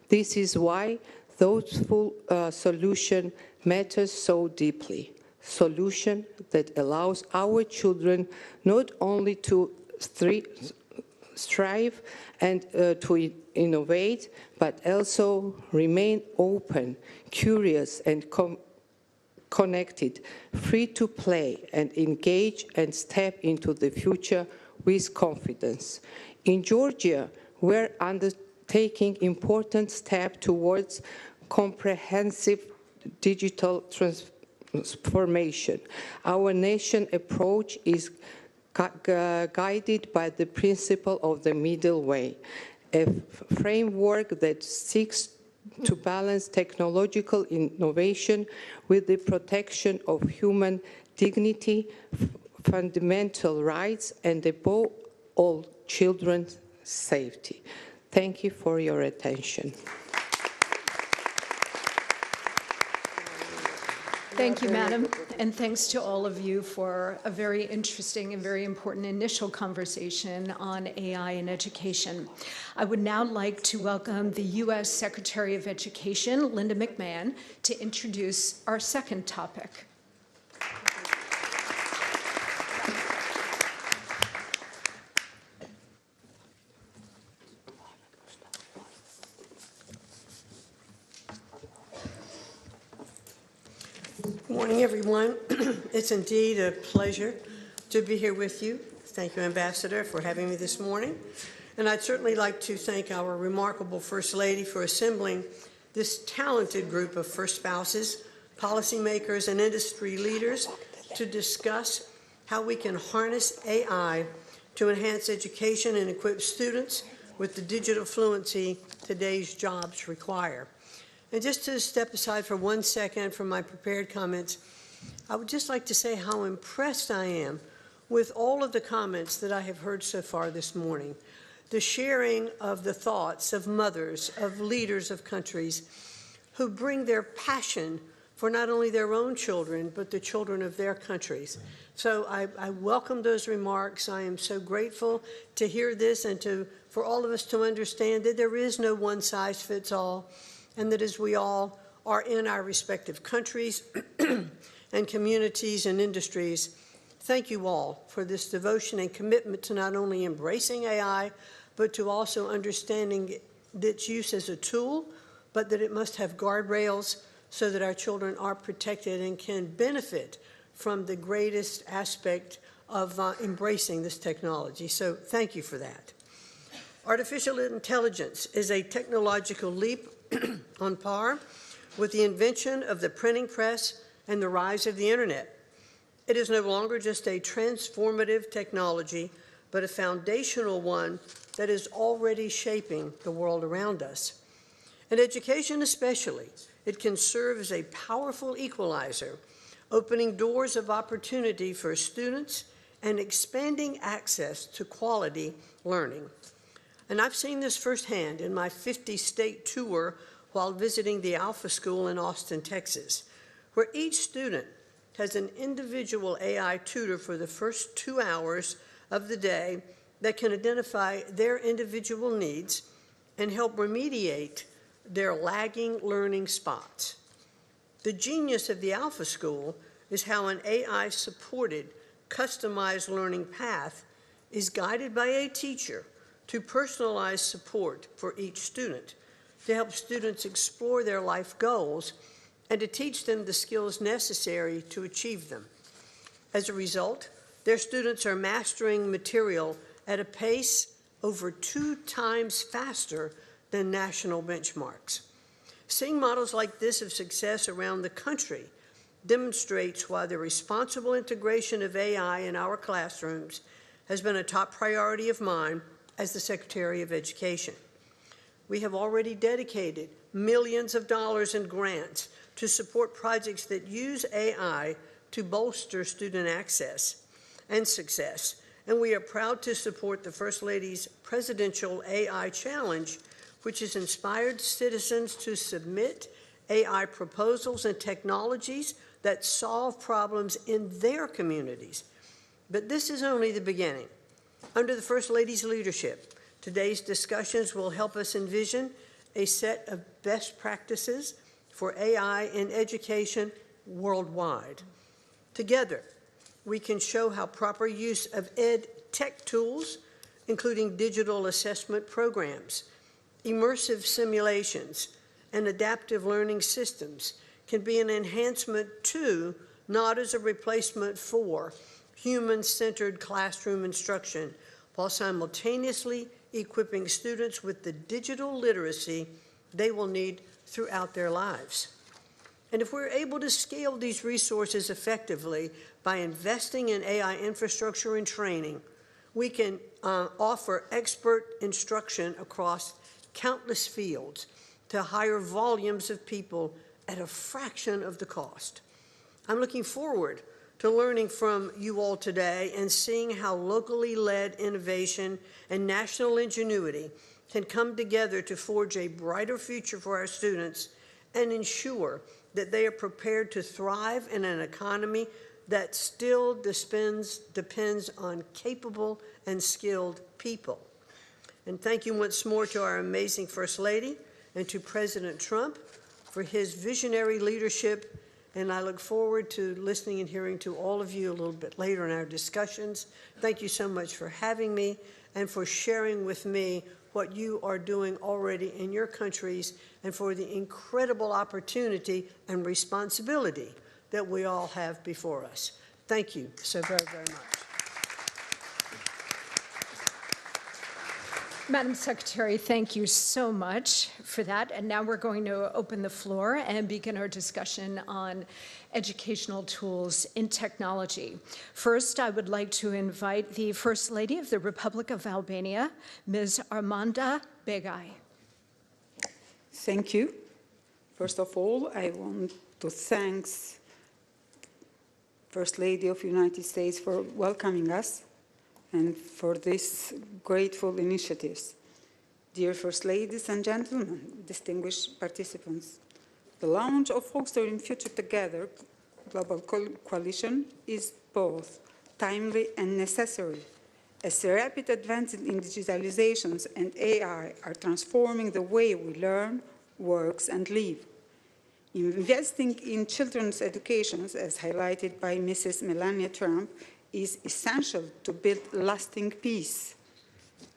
This is why thoughtful solution matters so deeply. Solution that allows our children not only to strive and to innovate, but also remain open, curious, and connected, free to play and engage and step into the future with confidence. In Georgia, we're undertaking important steps towards comprehensive digital transformation. Our nation approach is guided by the principle of the middle way, a framework that seeks to balance technological innovation with the protection of human dignity, fundamental rights, and above all, children's safety. Thank you for your attention. Thank you, Madam, and thanks to all of you for a very interesting and very important initial conversation on AI in education. I would now like to welcome the U.S. Secretary of Education, Linda McMahon, to introduce our second topic. Good morning, everyone. It's indeed a pleasure to be here with you. Thank you, Ambassador, for having me this morning. And I'd certainly like to thank our remarkable First Lady for assembling this talented group of first spouses, policymakers, and industry leaders to discuss how we can harness AI to enhance education and equip students with the digital fluency today's jobs require. And just to step aside for 1 second from my prepared comments, I would just like to say how impressed I am with all of the comments that I have heard so far this morning. The sharing of the thoughts of mothers, of leaders of countries who bring their passion for not only their own children, but the children of their countries. So I welcome those remarks. I am so grateful to hear this and for all of us to understand that there is no one-size-fits-all, and that as we all are in our respective countries and communities and industries, thank you all for this devotion and commitment to not only embracing AI, but to also understanding its use as a tool, but that it must have guardrails so that our children are protected and can benefit from the greatest aspect of embracing this technology. So thank you for that. Artificial intelligence is a technological leap on par with the invention of the printing press and the rise of the internet. It is no longer just a transformative technology, but a foundational one that is already shaping the world around us. In education especially, it can serve as a powerful equalizer, opening doors of opportunity for students and expanding access to quality learning. And I've seen this firsthand in my 50-state tour while visiting the Alpha School in Austin, Texas, where each student has an individual AI tutor for the first 2 hours of the day that can identify their individual needs and help remediate their lagging learning spots. The genius of the Alpha School is how an AI-supported, customized learning path is guided by a teacher to personalize support for each student, to help students explore their life goals and to teach them the skills necessary to achieve them. As a result, their students are mastering material at a pace over 2 times faster than national benchmarks. Seeing models like this of success around the country demonstrates why the responsible integration of AI in our classrooms has been a top priority of mine as the Secretary of Education. We have already dedicated millions of dollars in grants to support projects that use AI to bolster student access and success, and we are proud to support the First Lady's Presidential AI Challenge, which has inspired citizens to submit AI proposals and technologies that solve problems in their communities. But this is only the beginning. Under the First Lady's leadership, today's discussions will help us envision a set of best practices for AI in education worldwide. Together, we can show how proper use of EdTech tools, including digital assessment programs, immersive simulations, and adaptive learning systems, can be an enhancement to, not as a replacement for, human-centered classroom instruction, while simultaneously equipping students with the digital literacy they will need throughout their lives. And if we're able to scale these resources effectively by investing in AI infrastructure and training, we can offer expert instruction across countless fields to higher volumes of people at a fraction of the cost. I'm looking forward to learning from you all today and seeing how locally led innovation and national ingenuity can come together to forge a brighter future for our students and ensure that they are prepared to thrive in an economy that still depends on capable and skilled people. And thank you once more to our amazing First Lady and to President Trump for his visionary leadership. And I look forward to listening and hearing to all of you a little bit later in our discussions. Thank you so much for having me and for sharing with me what you are doing already in your countries and for the incredible opportunity and responsibility that we all have before us. Thank you so very, very much. Madam Secretary, thank you so much for that. And now we're going to open the floor and begin our discussion on educational tools in technology. First, I would like to invite the First Lady of the Republic of Albania, Ms. Armanda Begay. Thank you. First of all, I want to thank First Lady of the United States for welcoming us and for these grateful initiatives. Dear First Ladies and gentlemen, distinguished participants, the launch of Fostering Future Together Global Coalition is both timely and necessary, as the rapid advances in digitalizations and AI are transforming the way we learn, work, and live. Investing in children's education, as highlighted by Mrs. Melania Trump, is essential to build lasting peace.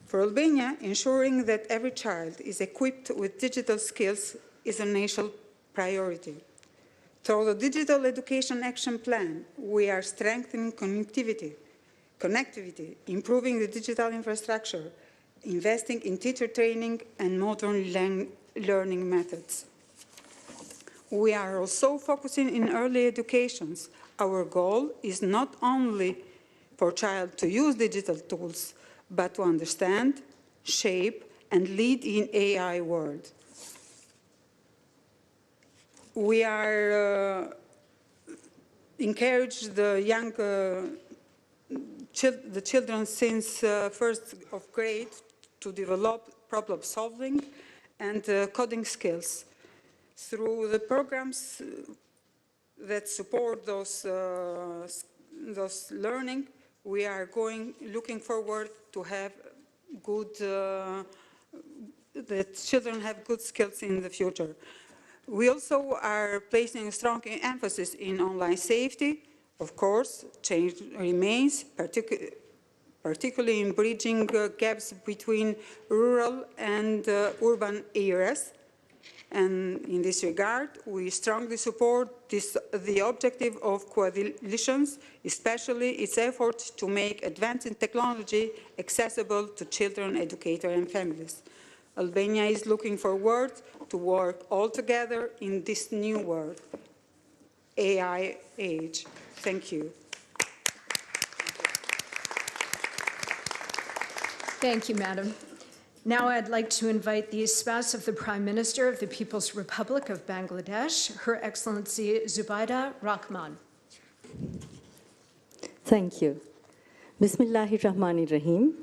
For Albania, ensuring that every child is equipped with digital skills is a national priority. Through the Digital Education Action Plan, we are strengthening connectivity, improving the digital infrastructure, investing in teacher training and modern learning methods. We are also focusing in early education. Our goal is not only for child to use digital tools, but to understand, shape, and lead in AI world. We are encourage the young the children since first of grade to develop problem solving and coding skills through the programs that support those learning. We are looking forward to have good, that children have good skills in the future. We also are placing a strong emphasis in online safety. Of course, change remains, particularly in bridging gaps between rural and urban areas. And in this regard, we strongly support the objective of coalitions, especially its efforts to make advancing technology accessible to children, educators, and families. Albania is looking forward to work all together in this new world, AI age. Thank you. Thank you, Madam. Now I'd like to invite the spouse of the Prime Minister of the People's Republic of Bangladesh, Her Excellency Zubaida Rahman. Thank you. Bismillahir Rahmanir Rahim.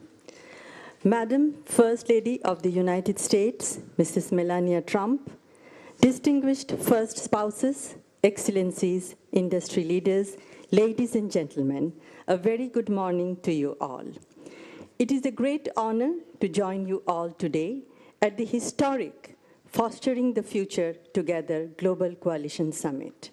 Madam First Lady of the United States, Mrs. Melania Trump, distinguished first spouses, excellencies, industry leaders, ladies and gentlemen, a very good morning to you all. It is a great honor to join you all today at the historic Fostering the Future Together Global Coalition Summit.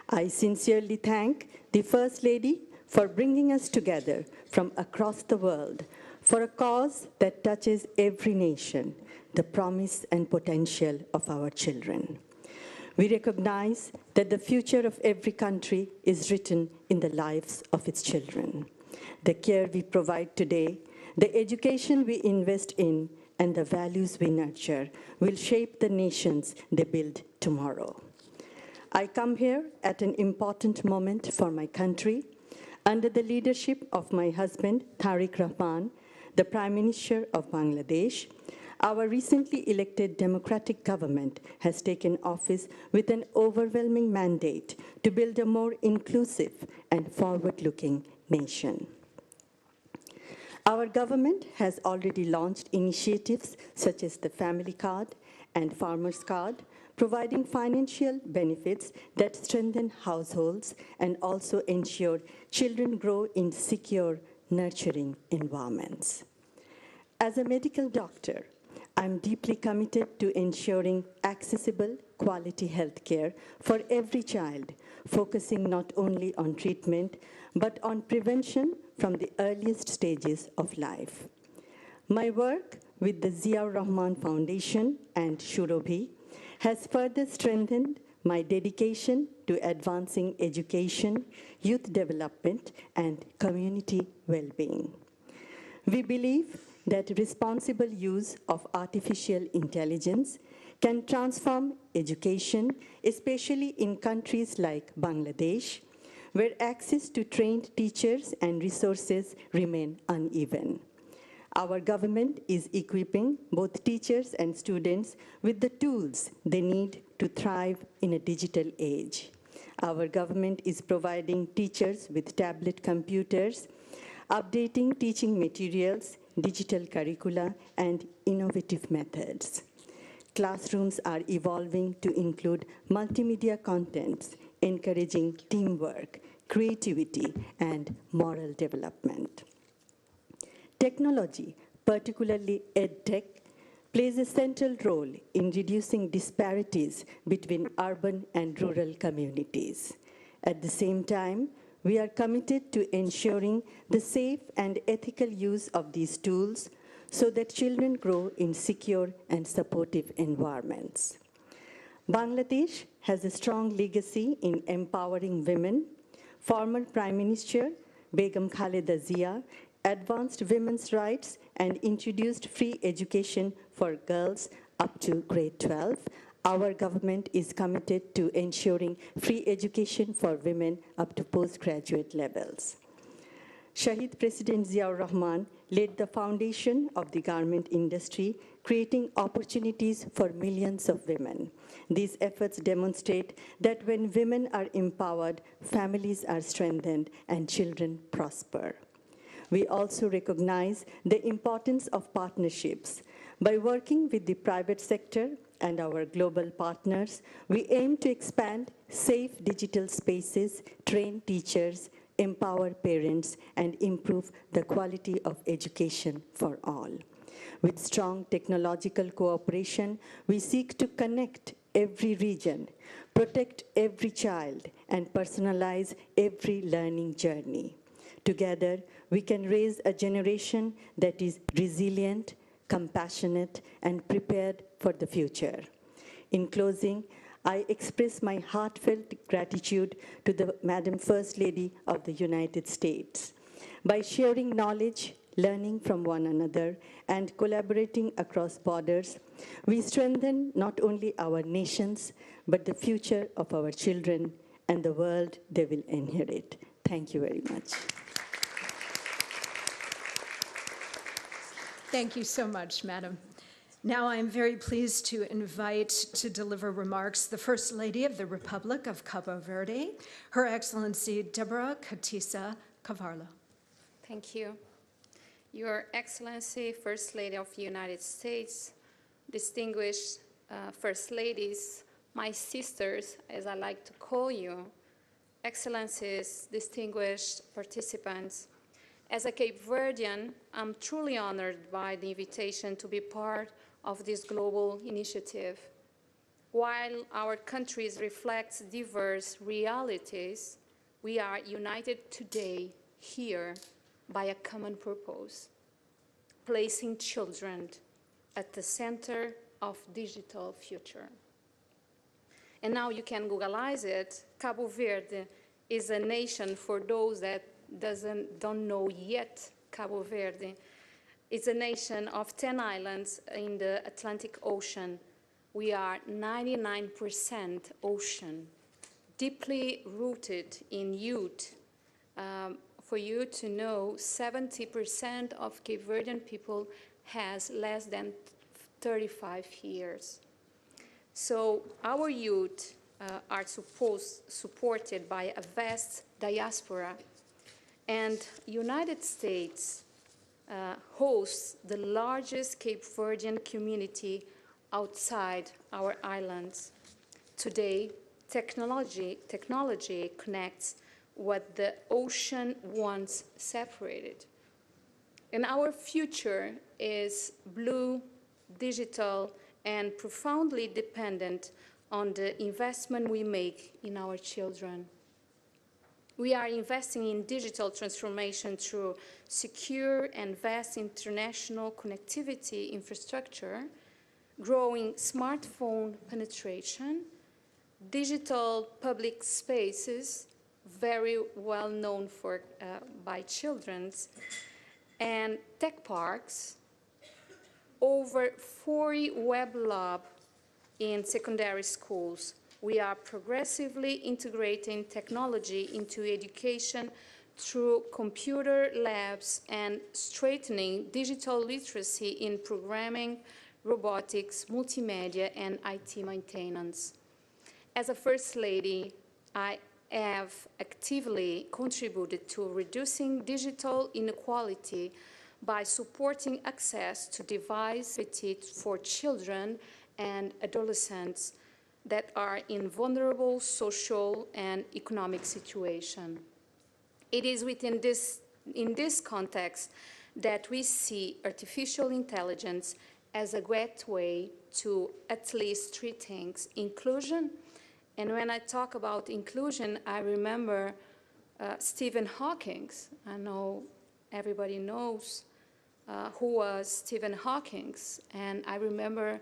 I sincerely thank the First Lady for bringing us together from across the world for a cause that touches every nation, the promise and potential of our children. We recognize that the future of every country is written in the lives of its children. The care we provide today, the education we invest in, and the values we nurture will shape the nations they build tomorrow. I come here at an important moment for my country, under the leadership of my husband, Tariq Rahman, the Prime Minister of Bangladesh. Our recently elected democratic government has taken office with an overwhelming mandate to build a more inclusive and forward-looking nation. Our government has already launched initiatives such as the Family Card and Farmers Card, providing financial benefits that strengthen households and also ensure children grow in secure, nurturing environments. As a medical doctor, I'm deeply committed to ensuring accessible, quality healthcare for every child, focusing not only on treatment, but on prevention from the earliest stages of life. My work with the Ziaur Rahman Foundation and Shurobhi has further strengthened my dedication to advancing education, youth development, and community well-being. We believe that responsible use of artificial intelligence can transform education, especially in countries like Bangladesh, where access to trained teachers and resources remain uneven. Our government is equipping both teachers and students with the tools they need to thrive in a digital age. Our government is providing teachers with tablet computers, updating teaching materials, digital curricula, and innovative methods. Classrooms are evolving to include multimedia contents, encouraging teamwork, creativity, and moral development. Technology, particularly EdTech, plays a central role in reducing disparities between urban and rural communities. At the same time, we are committed to ensuring the safe and ethical use of these tools so that children grow in secure and supportive environments. Bangladesh has a strong legacy in empowering women. Former Prime Minister Begum Khaleda Zia advanced women's rights and introduced free education for girls up to grade 12. Our government is committed to ensuring free education for women up to postgraduate levels. Shahid President Ziaur Rahman laid the foundation of the garment industry, creating opportunities for millions of women. These efforts demonstrate that when women are empowered, families are strengthened and children prosper. We also recognize the importance of partnerships. By working with the private sector and our global partners, we aim to expand safe digital spaces, train teachers, empower parents, and improve the quality of education for all. With strong technological cooperation, we seek to connect every region, protect every child, and personalize every learning journey. Together, we can raise a generation that is resilient, compassionate, and prepared for the future. In closing, I express my heartfelt gratitude to the Madam First Lady of the United States. By sharing knowledge, learning from one another, and collaborating across borders, we strengthen not only our nations, but the future of our children and the world they will inherit. Thank you very much. Thank you so much, Madam. Now I am very pleased to invite to deliver remarks the First Lady of the Republic of Cabo Verde, Her Excellency Deborah Katisa Cavarlo. Thank you. Your Excellency, First Lady of the United States, distinguished First Ladies, my sisters, as I like to call you, Excellencies, distinguished participants. As a Cape Verdean, I'm truly honored by the invitation to be part of this global initiative. While our countries reflect diverse realities, we are united today here by a common purpose, placing children at the center of digital future. And now you can Googleize it. Cabo Verde is a nation, for those that don't know yet Cabo Verde. It's a nation of 10 islands in the Atlantic Ocean. We are 99% ocean, deeply rooted in youth. For you to know, 70% of Cape Verdean people has less than 35 years. So our youth are supported by a vast diaspora, and United States hosts the largest Cape Verdean community outside our islands. Today, technology connects what the ocean once separated. And our future is blue, digital, and profoundly dependent on the investment we make in our children. We are investing in digital transformation through secure and vast international connectivity infrastructure, growing smartphone penetration, digital public spaces, very well known by children, and tech parks, over 40 web labs in secondary schools. We are progressively integrating technology into education through computer labs and strengthening digital literacy in programming, robotics, multimedia, and IT maintenance. As a First Lady, I have actively contributed to reducing digital inequality by supporting access to devices for children and adolescents that are in vulnerable social and economic situation. It is in this context that we see artificial intelligence as a gateway to at least three things: inclusion. And when I talk about inclusion, I remember Stephen Hawking. I know everybody knows who was Stephen Hawking. And I remember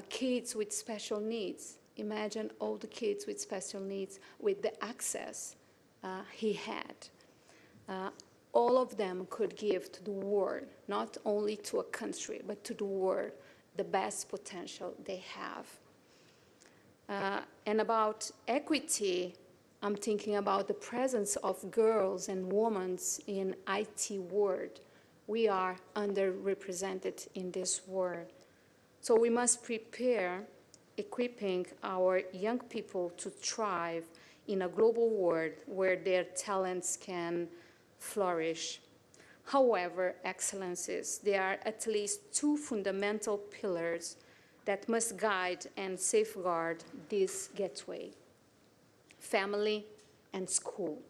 kids with special needs. Imagine all the kids with special needs with the access he had. All of them could give to the world, not only to a country, but to the world, the best potential they have. And about equity, I'm thinking about the presence of girls and women in IT world. We are underrepresented in this world. So we must prepare equipping our young people to thrive in a global world where their talents can flourish. However, Excellencies, there are at least two fundamental pillars that must guide and safeguard this gateway: family and school.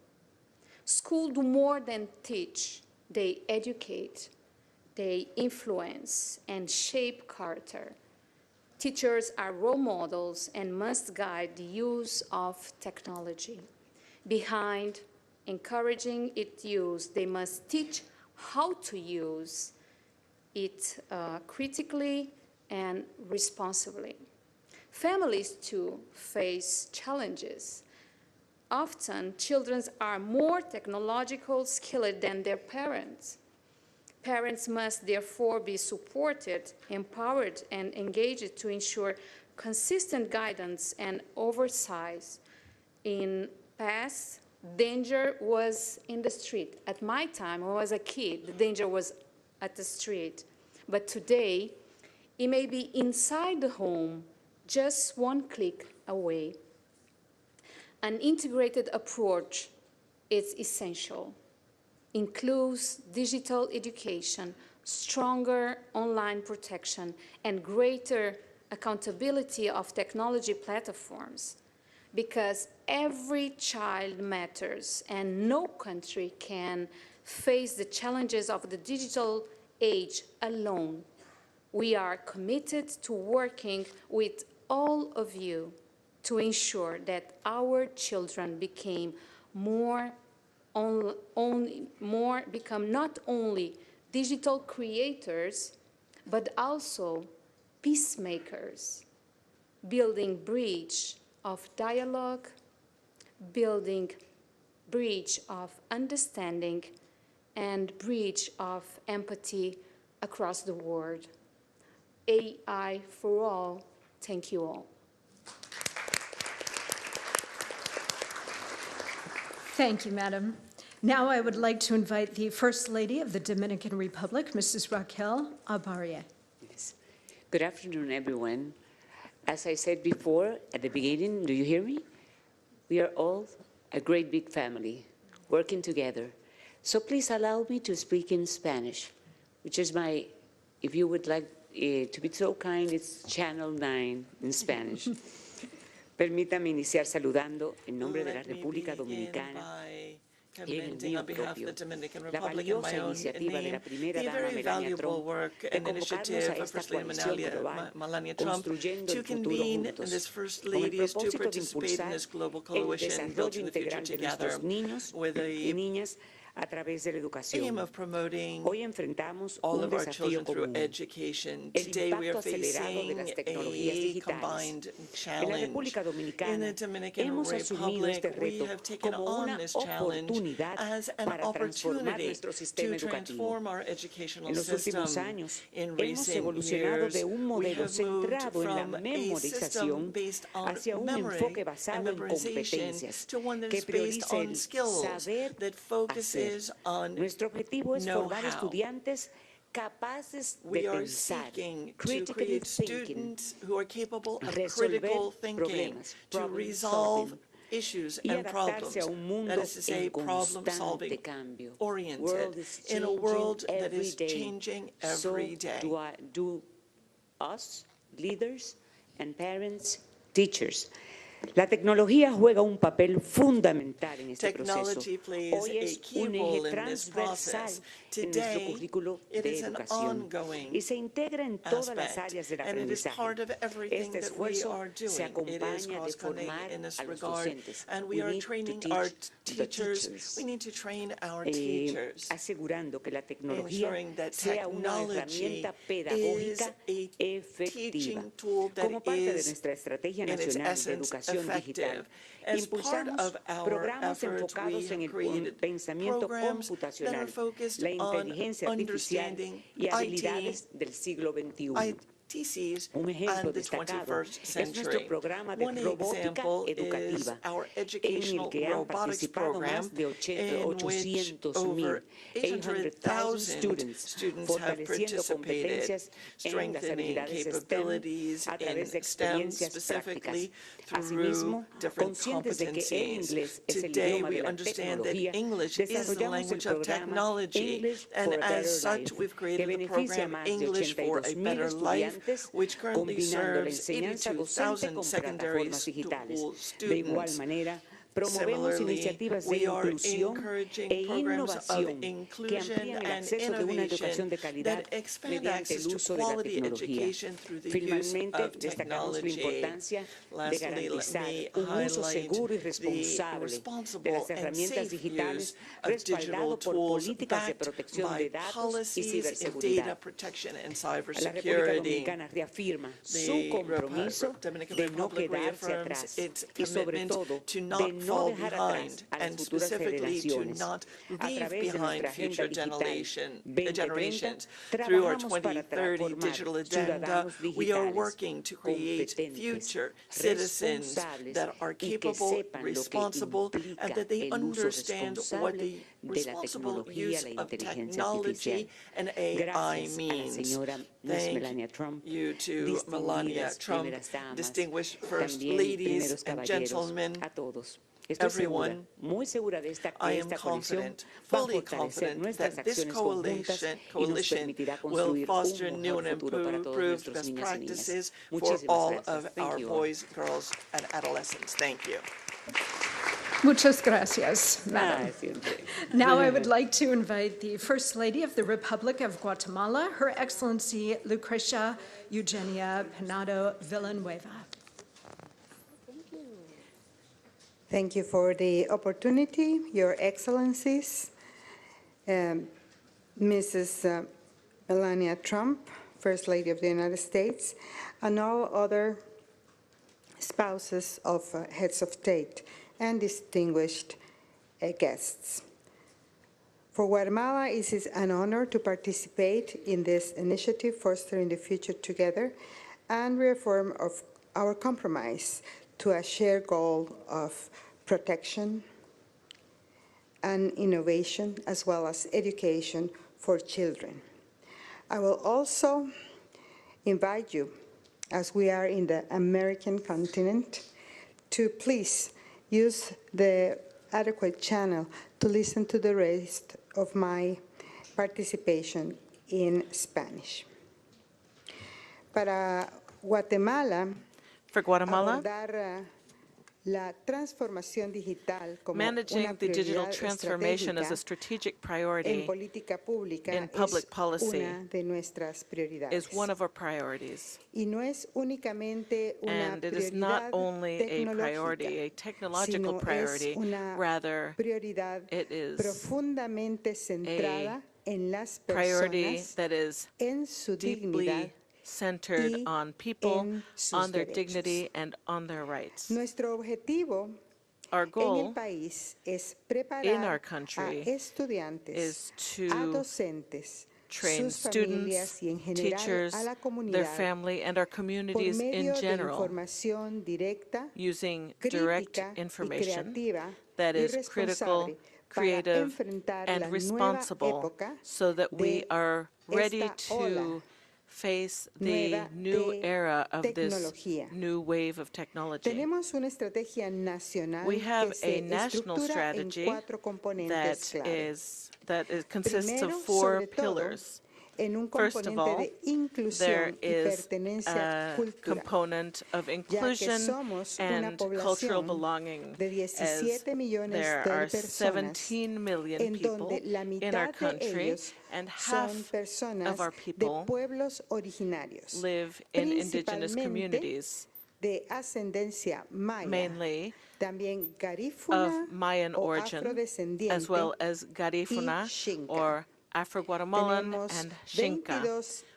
Schools do more than teach. They educate, they influence, and shape character. Teachers are role models and must guide the use of technology. Behind encouraging its use, they must teach how to use it critically and responsibly. Families, too, face challenges. Often, children are more technological skilled than their parents. Parents must therefore be supported, empowered, and engaged to ensure consistent guidance and oversight. In past, danger was in the street. At my time, when I was a kid, the danger was at the street. But today, it may be inside the home, just one click away. An integrated approach is essential. Includes digital education, stronger online protection, and greater accountability of technology platforms. Because every child matters, and no country can face the challenges of the digital age alone. We are committed to working with all of you to ensure that our children become not only digital creators, but also peacemakers, building bridge of dialogue, building bridge of understanding, and bridge of empathy across the world. AI for all. Thank you all. Thank you, Madam. Now I would like to invite the First Lady of the Dominican Republic, Mrs. Raquel Abaria. Yes. Good afternoon, everyone. As I said before at the beginning, do you hear me? We are all a great big family working together. So please allow me to speak in Spanish, which is my, if you would like to be so kind, it's Channel 9 in Spanish. Permítame iniciar saludando en nombre de la República Dominicana y en el mío propio la valiosa iniciativa de la primera dama Melania Trump de convocarnos a esta coalición global construyendo el futuro juntos con el propósito de impulsar el desarrollo integral de nuestros niños y niñas a través de la educación. Hoy enfrentamos un desafío común, el impacto acelerado de las tecnologías digitales. En la República Dominicana hemos asumido este reto como una oportunidad para transformar nuestro sistema educativo. En los últimos años hemos evolucionado de un modelo centrado en la memorización hacia un enfoque basado en competencias que prioriza el saber hacer. Nuestro objetivo es formar estudiantes capaces de pensar, critically thinking, resolver problemas, problem solving, y adaptarse a un mundo en constante cambio. World is changing every day. So do us, leaders and parents, teachers. La tecnología juega un papel fundamental en este proceso. Hoy es un eje transversal en nuestro currículo de educación y se integra en todas las áreas del aprendizaje. Este esfuerzo se acompaña de formar a los docentes. We need to teach the teachers, asegurando que la tecnología sea una herramienta pedagógica efectiva como parte de nuestra estrategia nacional de educación digital. Impulsamos programas enfocados en el pensamiento computacional, la inteligencia artificial y habilidades del siglo XXI. Un ejemplo destacado es nuestro programa de robótica educativa, en el que han participado más de 800,000 students, fortaleciendo competencias en las habilidades STEM a través de experiencias prácticas. Asimismo, conscientes de que el inglés es el idioma de la tecnología, desarrollamos el programa English for a Better Life, que beneficia a más de 82,000 estudiantes, combinando la enseñanza docente con plataformas digitales. De igual manera, Promovemos Similarly, iniciativas de we are inclusión encouraging e programs of innovación que inclusion amplían el and acceso de una educación innovation de calidad that expand mediante access el to uso de la quality tecnología. education through the use Finalmente, of destacamos la technology. importancia de Lastly, let garantizar me un uso highlight seguro y the responsable de responsible las and herramientas safe digitales, use of digital respaldado por tools políticas de backed protección by de datos y policies in ciberseguridad. data protection and La República cybersecurity. Dominicana reafirma su The compromiso Dominican de no Republic quedarse reaffirms atrás its y sobre commitment todo to de not no fall dejar behind atrás a las and futuras specifically to generaciones. not A leave través de behind nuestra agenda future digital 2030, generations. Through our trabajamos para 2030 formar digital agenda, ciudadanos we are digitales working to create competentes, future citizens responsables that are y que capable, sepan lo que responsible, implica and that they el uso understand what responsable the de la responsible tecnología, use la of inteligencia technology artificial. and AI Gracias a la means. señora Thank Melania Trump, you to Melania distinguidas Trump, primeras damas, distinguished first también ladies primeros and caballeros, gentlemen, a todos. Estoy segura, everyone. muy segura de que I am esta coalición confident, va a fully fortalecer confident nuestras that this acciones conjuntas y nos coalition permitirá will construir foster un new mejor and futuro para todos improved nuestros best niñas y niñas. practices for Muchísimas all gracias. of Thank our you all. boys, girls, and adolescents. Thank you. Muchas gracias, Madam. Siempre. Now I would like to invite the First Lady of the Republic of Guatemala, Her Excellency Lucrecia Eugenia Penado Villanueva. Thank you for the opportunity, Your Excellencies, Mrs. Melania Trump, First Lady of the United States, and all other spouses of heads of state and distinguished guests. For Guatemala, it is an honor to participate in this initiative, Fostering the Future Together, and reaffirm of our compromise to a shared goal of protection and innovation, as well as education for children. I will also invite you, as we are in the American continent, to please use the adequate channel to listen to the rest of my participation in Spanish. Para Guatemala, For Guatemala, abordar la transformación digital como managing una the digital prioridad transformation as a estratégica strategic en priority política pública in public es policy una de nuestras prioridades. is one of our priorities. Y no es únicamente una And it is not prioridad only a priority, tecnológica, a technological sino priority, es una rather prioridad it is profundamente centrada en las priority personas, that is en su deeply dignidad centered y on people, en sus on their derechos. dignity, and on their rights. Nuestro objetivo Our en el goal país es in our preparar country a estudiantes, is a to docentes, train sus familias students, y en general teachers, a la their comunidad family, and our por communities in medio de general información directa, using direct crítica y information creativa that y is critical, responsable para creative, enfrentar and la nueva responsible época so that we de are ready esta ola to face the nueva new de era of this tecnología. new wave of technology. Tenemos una estrategia nacional We have que a se national estructura en strategy 4 componentes clave. consists of Primero, 4 sobre todo, pillars. en un First of componente all, de there inclusión y is pertenencia a cultural, component of ya que inclusion somos una and cultural población belonging, de as 17 millones there de are personas 17 million en people donde la in our mitad de country, ellos and son half personas of our de people pueblos originarios, live in indigenous principalmente communities, de ascendencia maya, mainly también garífuna of Mayan o origin, afrodescendiente as well as Garifuna y Xinca. or Afro-Guatemalan Tenemos and Xinca.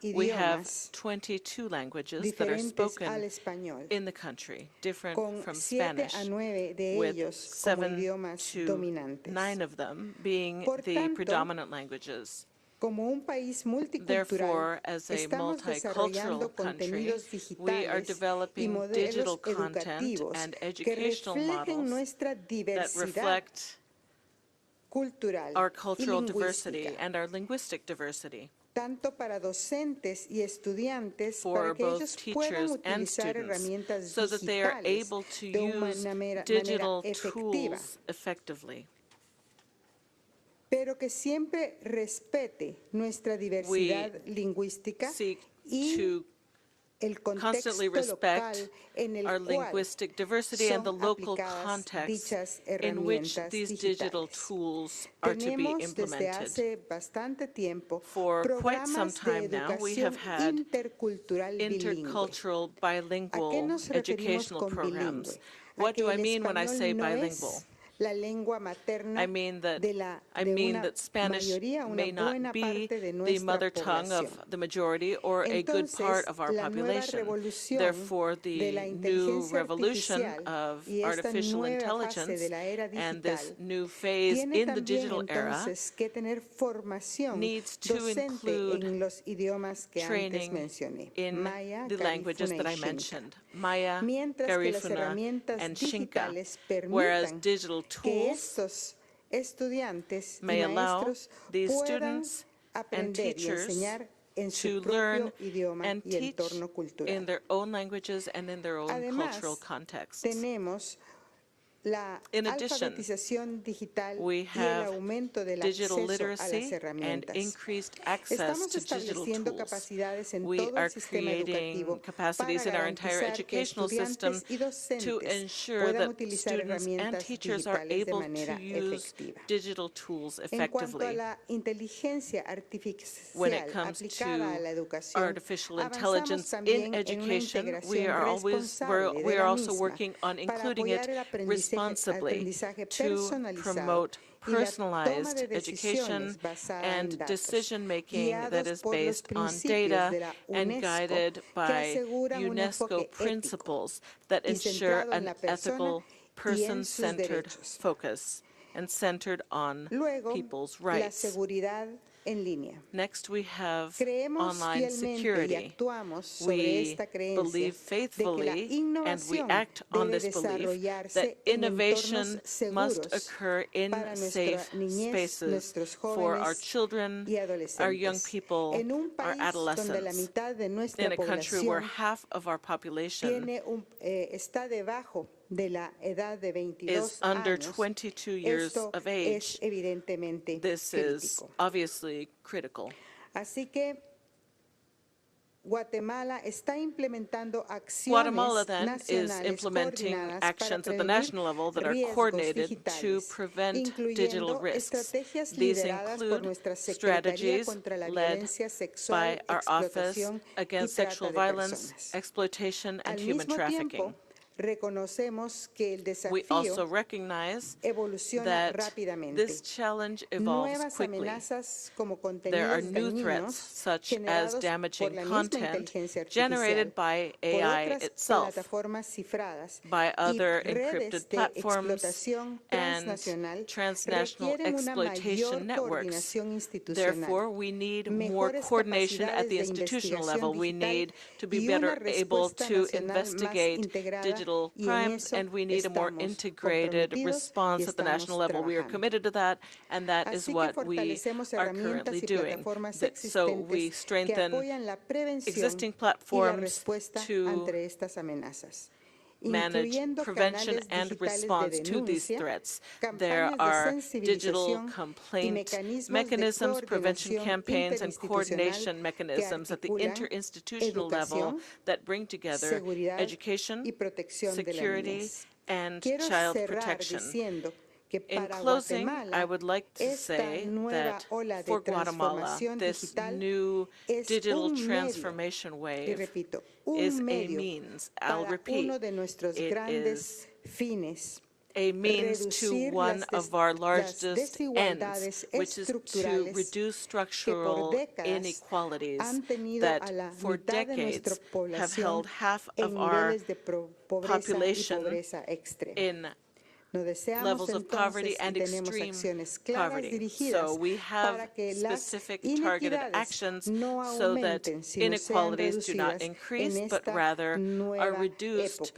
22 We have idiomas 22 languages that are diferentes spoken al español, in the country, different con from 7 Spanish, a 9 de with ellos como 7 idiomas to dominantes. 9 of them being Por the tanto, predominant languages. Como un país multicultural, Therefore, as a estamos multicultural desarrollando country, contenidos we are digitales y developing digital modelos content educativos and que educational reflejen models nuestra that diversidad reflect cultural our y cultural diversity lingüística, and our linguistic diversity, tanto para docentes y estudiantes, for para que both ellos puedan teachers and utilizar students, herramientas so that they are digitales able to de use una manera digital efectiva, tools effectively. pero que siempre respete nuestra diversidad lingüística Seek y to constantly respect our linguistic diversity and the local context in which these digital tools are to be implemented. For quite some time now, we have had intercultural bilingual educational programs. What do I mean when I say bilingual? I mean that Spanish may not be the mother tongue of the majority or a good part of our population. Therefore, the new revolution of artificial intelligence and this new phase in the digital era needs to include training in the languages that I mentioned, Maya, Garifuna, and Xinca, whereas digital tools may allow these students and teachers to learn and teach in their own languages and in their own cultural contexts. In addition, we have digital literacy and increased access to digital tools. We are creating capacities in our entire educational system to ensure that students and teachers are able to use digital tools effectively. When it comes to artificial intelligence in education, we are also working on including it responsibly to promote personalized education and decision-making that is based on data and guided by UNESCO principles that ensure an ethical, person-centered focus and centered on people's rights. Next, we have online security. We believe faithfully, and we act on this belief, that innovation must occur in safe spaces for our children, our young people, our adolescents, in a country where half of our population is under 22 years of age. This is obviously critical. Guatemala then is implementing actions at the national level that are coordinated to prevent digital risks. These include strategies led by our Office Against Sexual Violence, Exploitation, and Human Trafficking. We also recognize that this challenge evolves quickly. There are new threats, such as damaging content generated by AI itself, by other encrypted platforms, and transnational exploitation networks. Therefore, we need more coordination at the institutional level. We need to be better able to investigate digital crimes, and we need a more integrated response at the national level. We are committed to that, and that is what we are currently doing. So we strengthen existing platforms to manage prevention and response to these threats. There are digital complaint mechanisms, prevention campaigns, and coordination mechanisms at the interinstitutional level that bring together education, security, and child protection. In closing, I would like to say that for Guatemala, this new digital transformation wave is a means, I'll repeat, it is a means to one of our largest ends, which is to reduce structural inequalities that for decades have held half of our population in levels of poverty and extreme poverty. So we have specific targeted actions so that inequalities do not increase, but rather are reduced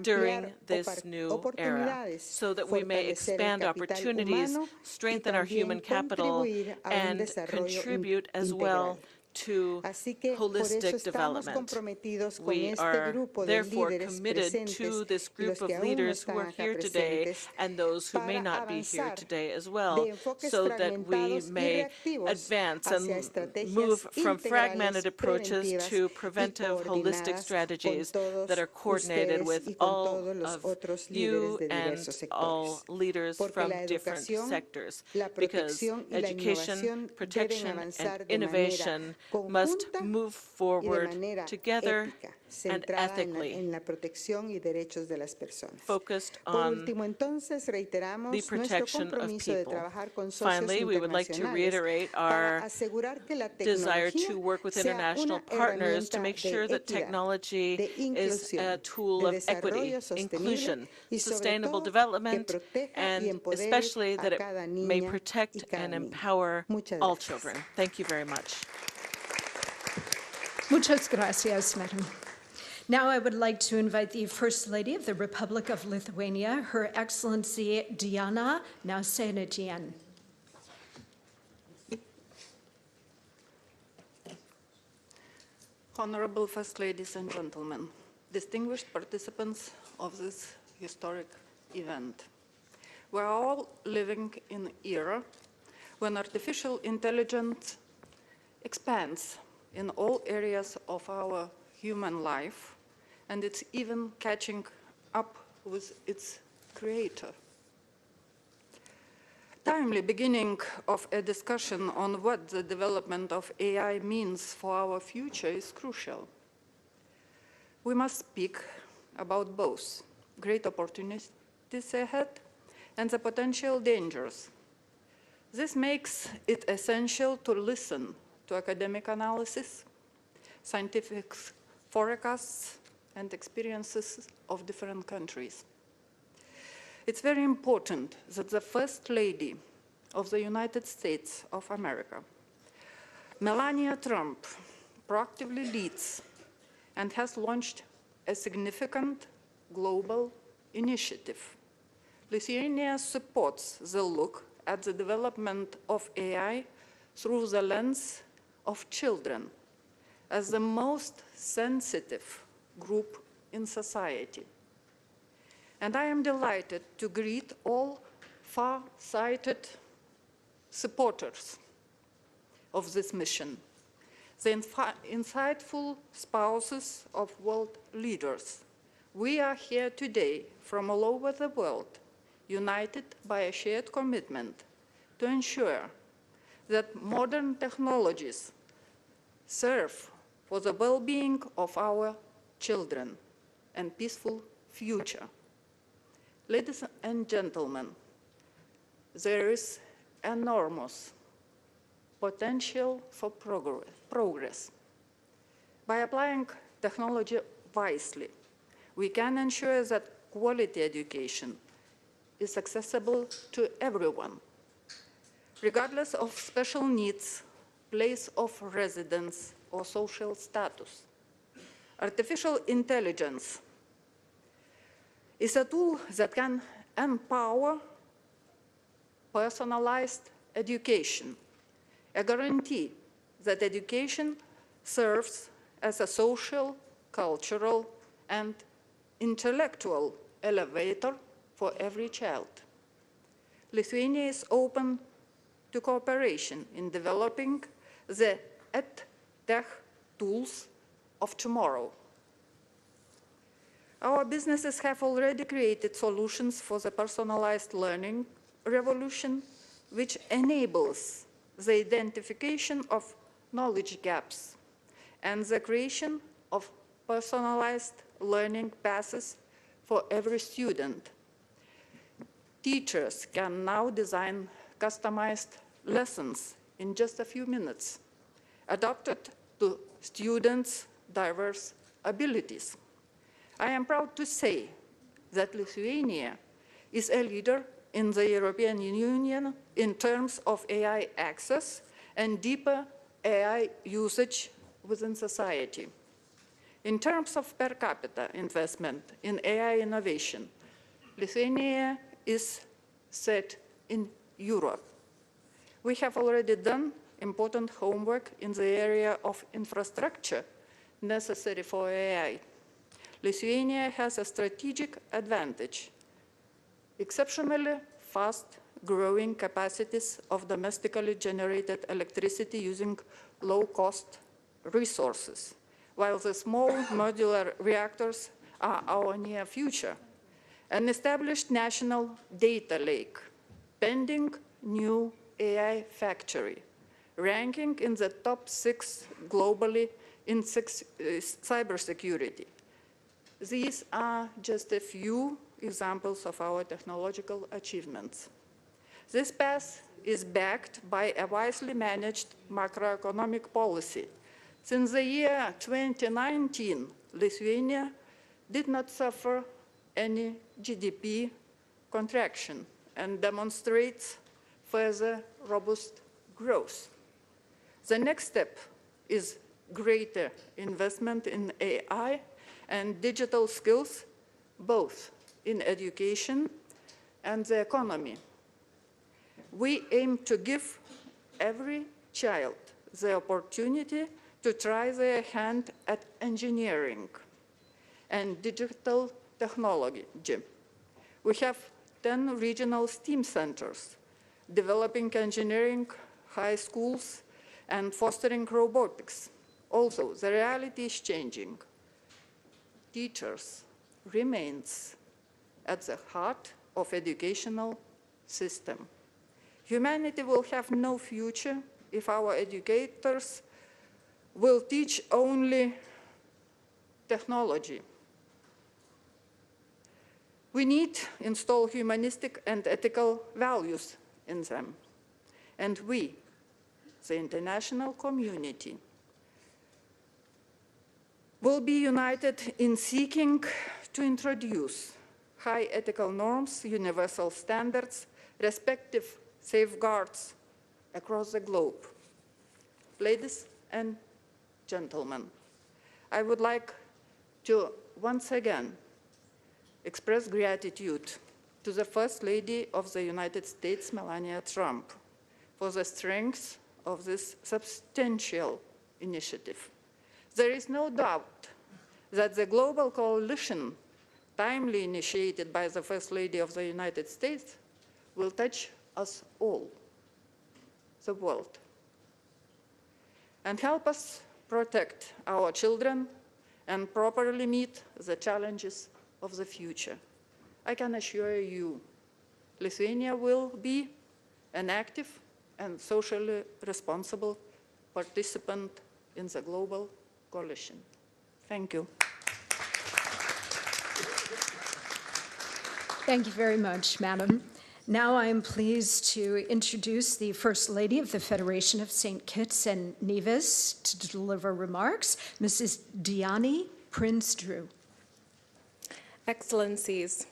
during this new era, so that we may expand opportunities, strengthen our human capital, and contribute as well to por eso holistic estamos development. comprometidos con We este are grupo de therefore líderes committed presentes to this y los group que of aún no leaders who están are acá here today presentes and those who may para not be here avanzar today as de well, enfoques so that we fragmentados y may reactivos advance hacia and estrategias move from integrales, fragmented approaches preventivas to y preventive, holistic coordinadas con strategies todos that are coordinated ustedes with y con all todos los of otros líderes you de and diversos all sectores. leaders Porque from la different educación, sectors, la because protección y la education, innovación deben protection, and avanzar de manera innovation must conjunta move y de forward manera together ética, and centrada ethically, en la protección y derechos de las personas. focused Por on último, entonces, the reiteramos nuestro protection of compromiso de people. trabajar con socios Finally, we would like to internacionales reiterate para our asegurar que la desire tecnología to work with sea international una partners to herramienta make de sure that equidad, technology de is a inclusión, tool de of equity, desarrollo sostenible inclusion, y sobre sustainable todo que development, proteja y and empodere especially a that it cada may niña y protect cada and niño. empower Muchas all gracias. children. Thank you very much. Muchas gracias, Madam. Now I would like to invite the First Lady of the Republic of Lithuania, Her Excellency Diana Nausėdienė. Honorable First Ladies and Gentlemen, distinguished participants of this historic event. We are all living in an era when artificial intelligence expands in all areas of our human life, and it's even catching up with its creator. Timely beginning of a discussion on what the development of AI means for our future is crucial. We must speak about both great opportunities ahead and the potential dangers. This makes it essential to listen to academic analysis, scientific forecasts, and experiences of different countries. It's very important that the First Lady of the United States of America, Melania Trump, proactively leads and has launched a significant global initiative. Lithuania supports the look at the development of AI through the lens of children as the most sensitive group in society. And I am delighted to greet all far-sighted supporters of this mission, the insightful spouses of world leaders. We are here today from all over the world, united by a shared commitment to ensure that modern technologies serve for the well-being of our children and peaceful future. Ladies and gentlemen, there is enormous potential for progress. By applying technology wisely, we can ensure that quality education is accessible to everyone, regardless of special needs, place of residence, or social status. Artificial intelligence is a tool that can empower personalized education, a guarantee that education serves as a social, cultural, and intellectual elevator for every child. Lithuania is open to cooperation in developing the EdTech tools of tomorrow. Our businesses have already created solutions for the personalized learning revolution, which enables the identification of knowledge gaps and the creation of personalized learning paths for every student. Teachers can now design customized lessons in just a few minutes, adapted to students' diverse abilities. I am proud to say that Lithuania is a leader in the European Union in terms of AI access and deeper AI usage within society. In terms of per capita investment in AI innovation, Lithuania is set in Europe. We have already done important homework in the area of infrastructure necessary for AI. Lithuania has a strategic advantage: exceptionally fast growing capacities of domestically generated electricity using low-cost resources, while the small modular reactors are our near future. An established national data lake, pending new AI factory, ranking in the top 6 globally in cybersecurity. These are just a few examples of our technological achievements. This path is backed by a wisely managed macroeconomic policy. Since the year 2019, Lithuania did not suffer any GDP contraction and demonstrates further robust growth. The next step is greater investment in AI and digital skills, both in education and the economy. We aim to give every child the opportunity to try their hand at engineering and digital technology. We have 10 regional STEAM centers developing engineering high schools and fostering robotics. Also, the reality is changing. Teachers remains at the heart of educational system. Humanity will have no future if our educators will teach only technology. We need to install humanistic and ethical values in them. And we, the international community, will be united in seeking to introduce high ethical norms, universal standards, respective safeguards across the globe. Ladies and gentlemen, I would like to once again express gratitude to the First Lady of the United States, Melania Trump, for the strength of this substantial initiative. There is no doubt that the global coalition, timely initiated by the First Lady of the United States, will touch us all, the world, and help us protect our children and properly meet the challenges of the future. I can assure you, Lithuania will be an active and socially responsible participant in the global coalition. Thank you. Thank you very much, Madam. Now I am pleased to introduce the First Lady of the Federation of St. Kitts and Nevis to deliver remarks, Mrs. Diani Prince-Drew. Excellencies,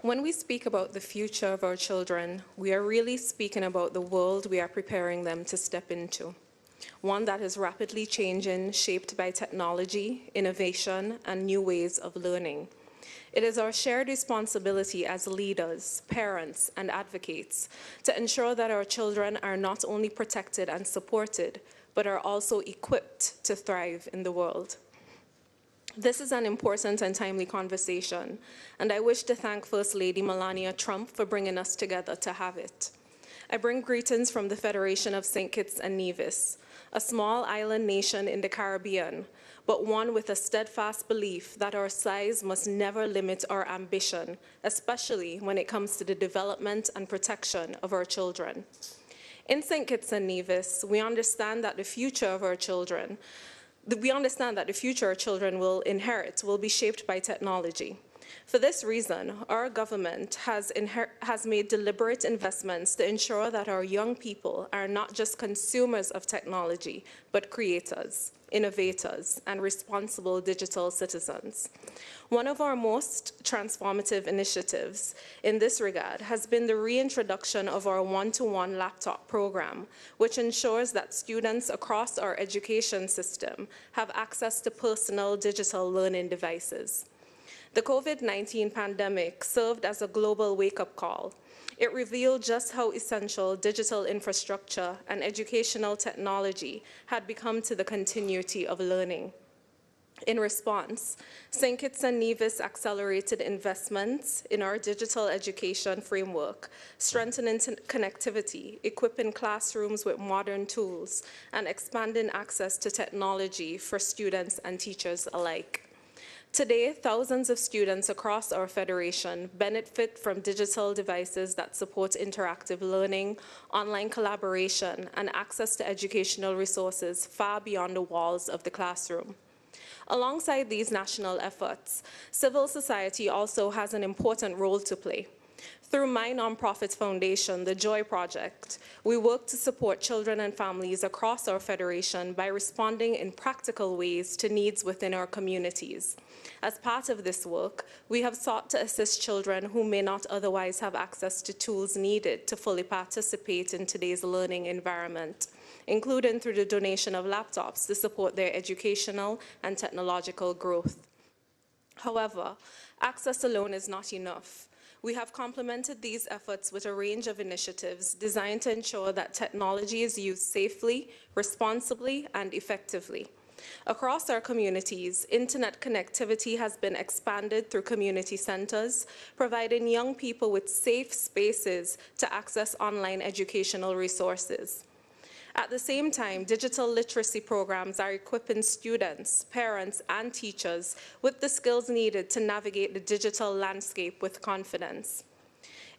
when we speak about the future of our children, we are really speaking about the world we are preparing them to step into. One that is rapidly changing, shaped by technology, innovation, and new ways of learning. It is our shared responsibility as leaders, parents, and advocates to ensure that our children are not only protected and supported, but are also equipped to thrive in the world. This is an important and timely conversation, and I wish to thank First Lady Melania Trump for bringing us together to have it. I bring greetings from the Federation of St. Kitts and Nevis, a small island nation in the Caribbean, but one with a steadfast belief that our size must never limit our ambition, especially when it comes to the development and protection of our children. In St. Kitts and Nevis, we understand that the future of our children, our children will inherit will be shaped by technology. For this reason, our government has made deliberate investments to ensure that our young people are not just consumers of technology, but creators, innovators, and responsible digital citizens. One of our most transformative initiatives in this regard has been the reintroduction of our one-to-one laptop program, which ensures that students across our education system have access to personal digital learning devices. The COVID-19 pandemic served as a global wake-up call. It revealed just how essential digital infrastructure and educational technology had become to the continuity of learning. In response, St. Kitts and Nevis accelerated investments in our digital education framework, strengthening connectivity, equipping classrooms with modern tools, and expanding access to technology for students and teachers alike. Today, thousands of students across our federation benefit from digital devices that support interactive learning, online collaboration, and access to educational resources far beyond the walls of the classroom. Alongside these national efforts, civil society also has an important role to play. Through my nonprofit foundation, the Joy Project, we work to support children and families across our federation by responding in practical ways to needs within our communities. As part of this work, we have sought to assist children who may not otherwise have access to tools needed to fully participate in today's learning environment, including through the donation of laptops to support their educational and technological growth. However, access alone is not enough. We have complemented these efforts with a range of initiatives designed to ensure that technology is used safely, responsibly, and effectively. Across our communities, internet connectivity has been expanded through community centers, providing young people with safe spaces to access online educational resources. At the same time, digital literacy programs are equipping students, parents, and teachers with the skills needed to navigate the digital landscape with confidence.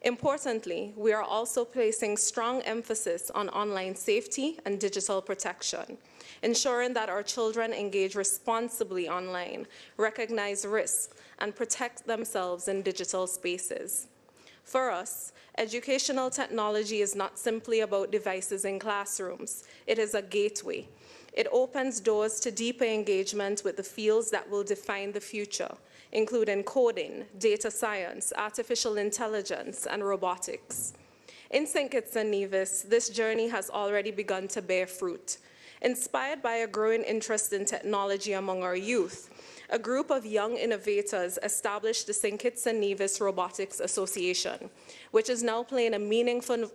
Importantly, we are also placing strong emphasis on online safety and digital protection, ensuring that our children engage responsibly online, recognize risks, and protect themselves in digital spaces. For us, educational technology is not simply about devices in classrooms. It is a gateway. It opens doors to deeper engagement with the fields that will define the future, including coding, data science, artificial intelligence, and robotics. In St. Kitts and Nevis, this journey has already begun to bear fruit. Inspired by a growing interest in technology among our youth, a group of young innovators established the St. Kitts and Nevis Robotics Association, which is now playing a meaningful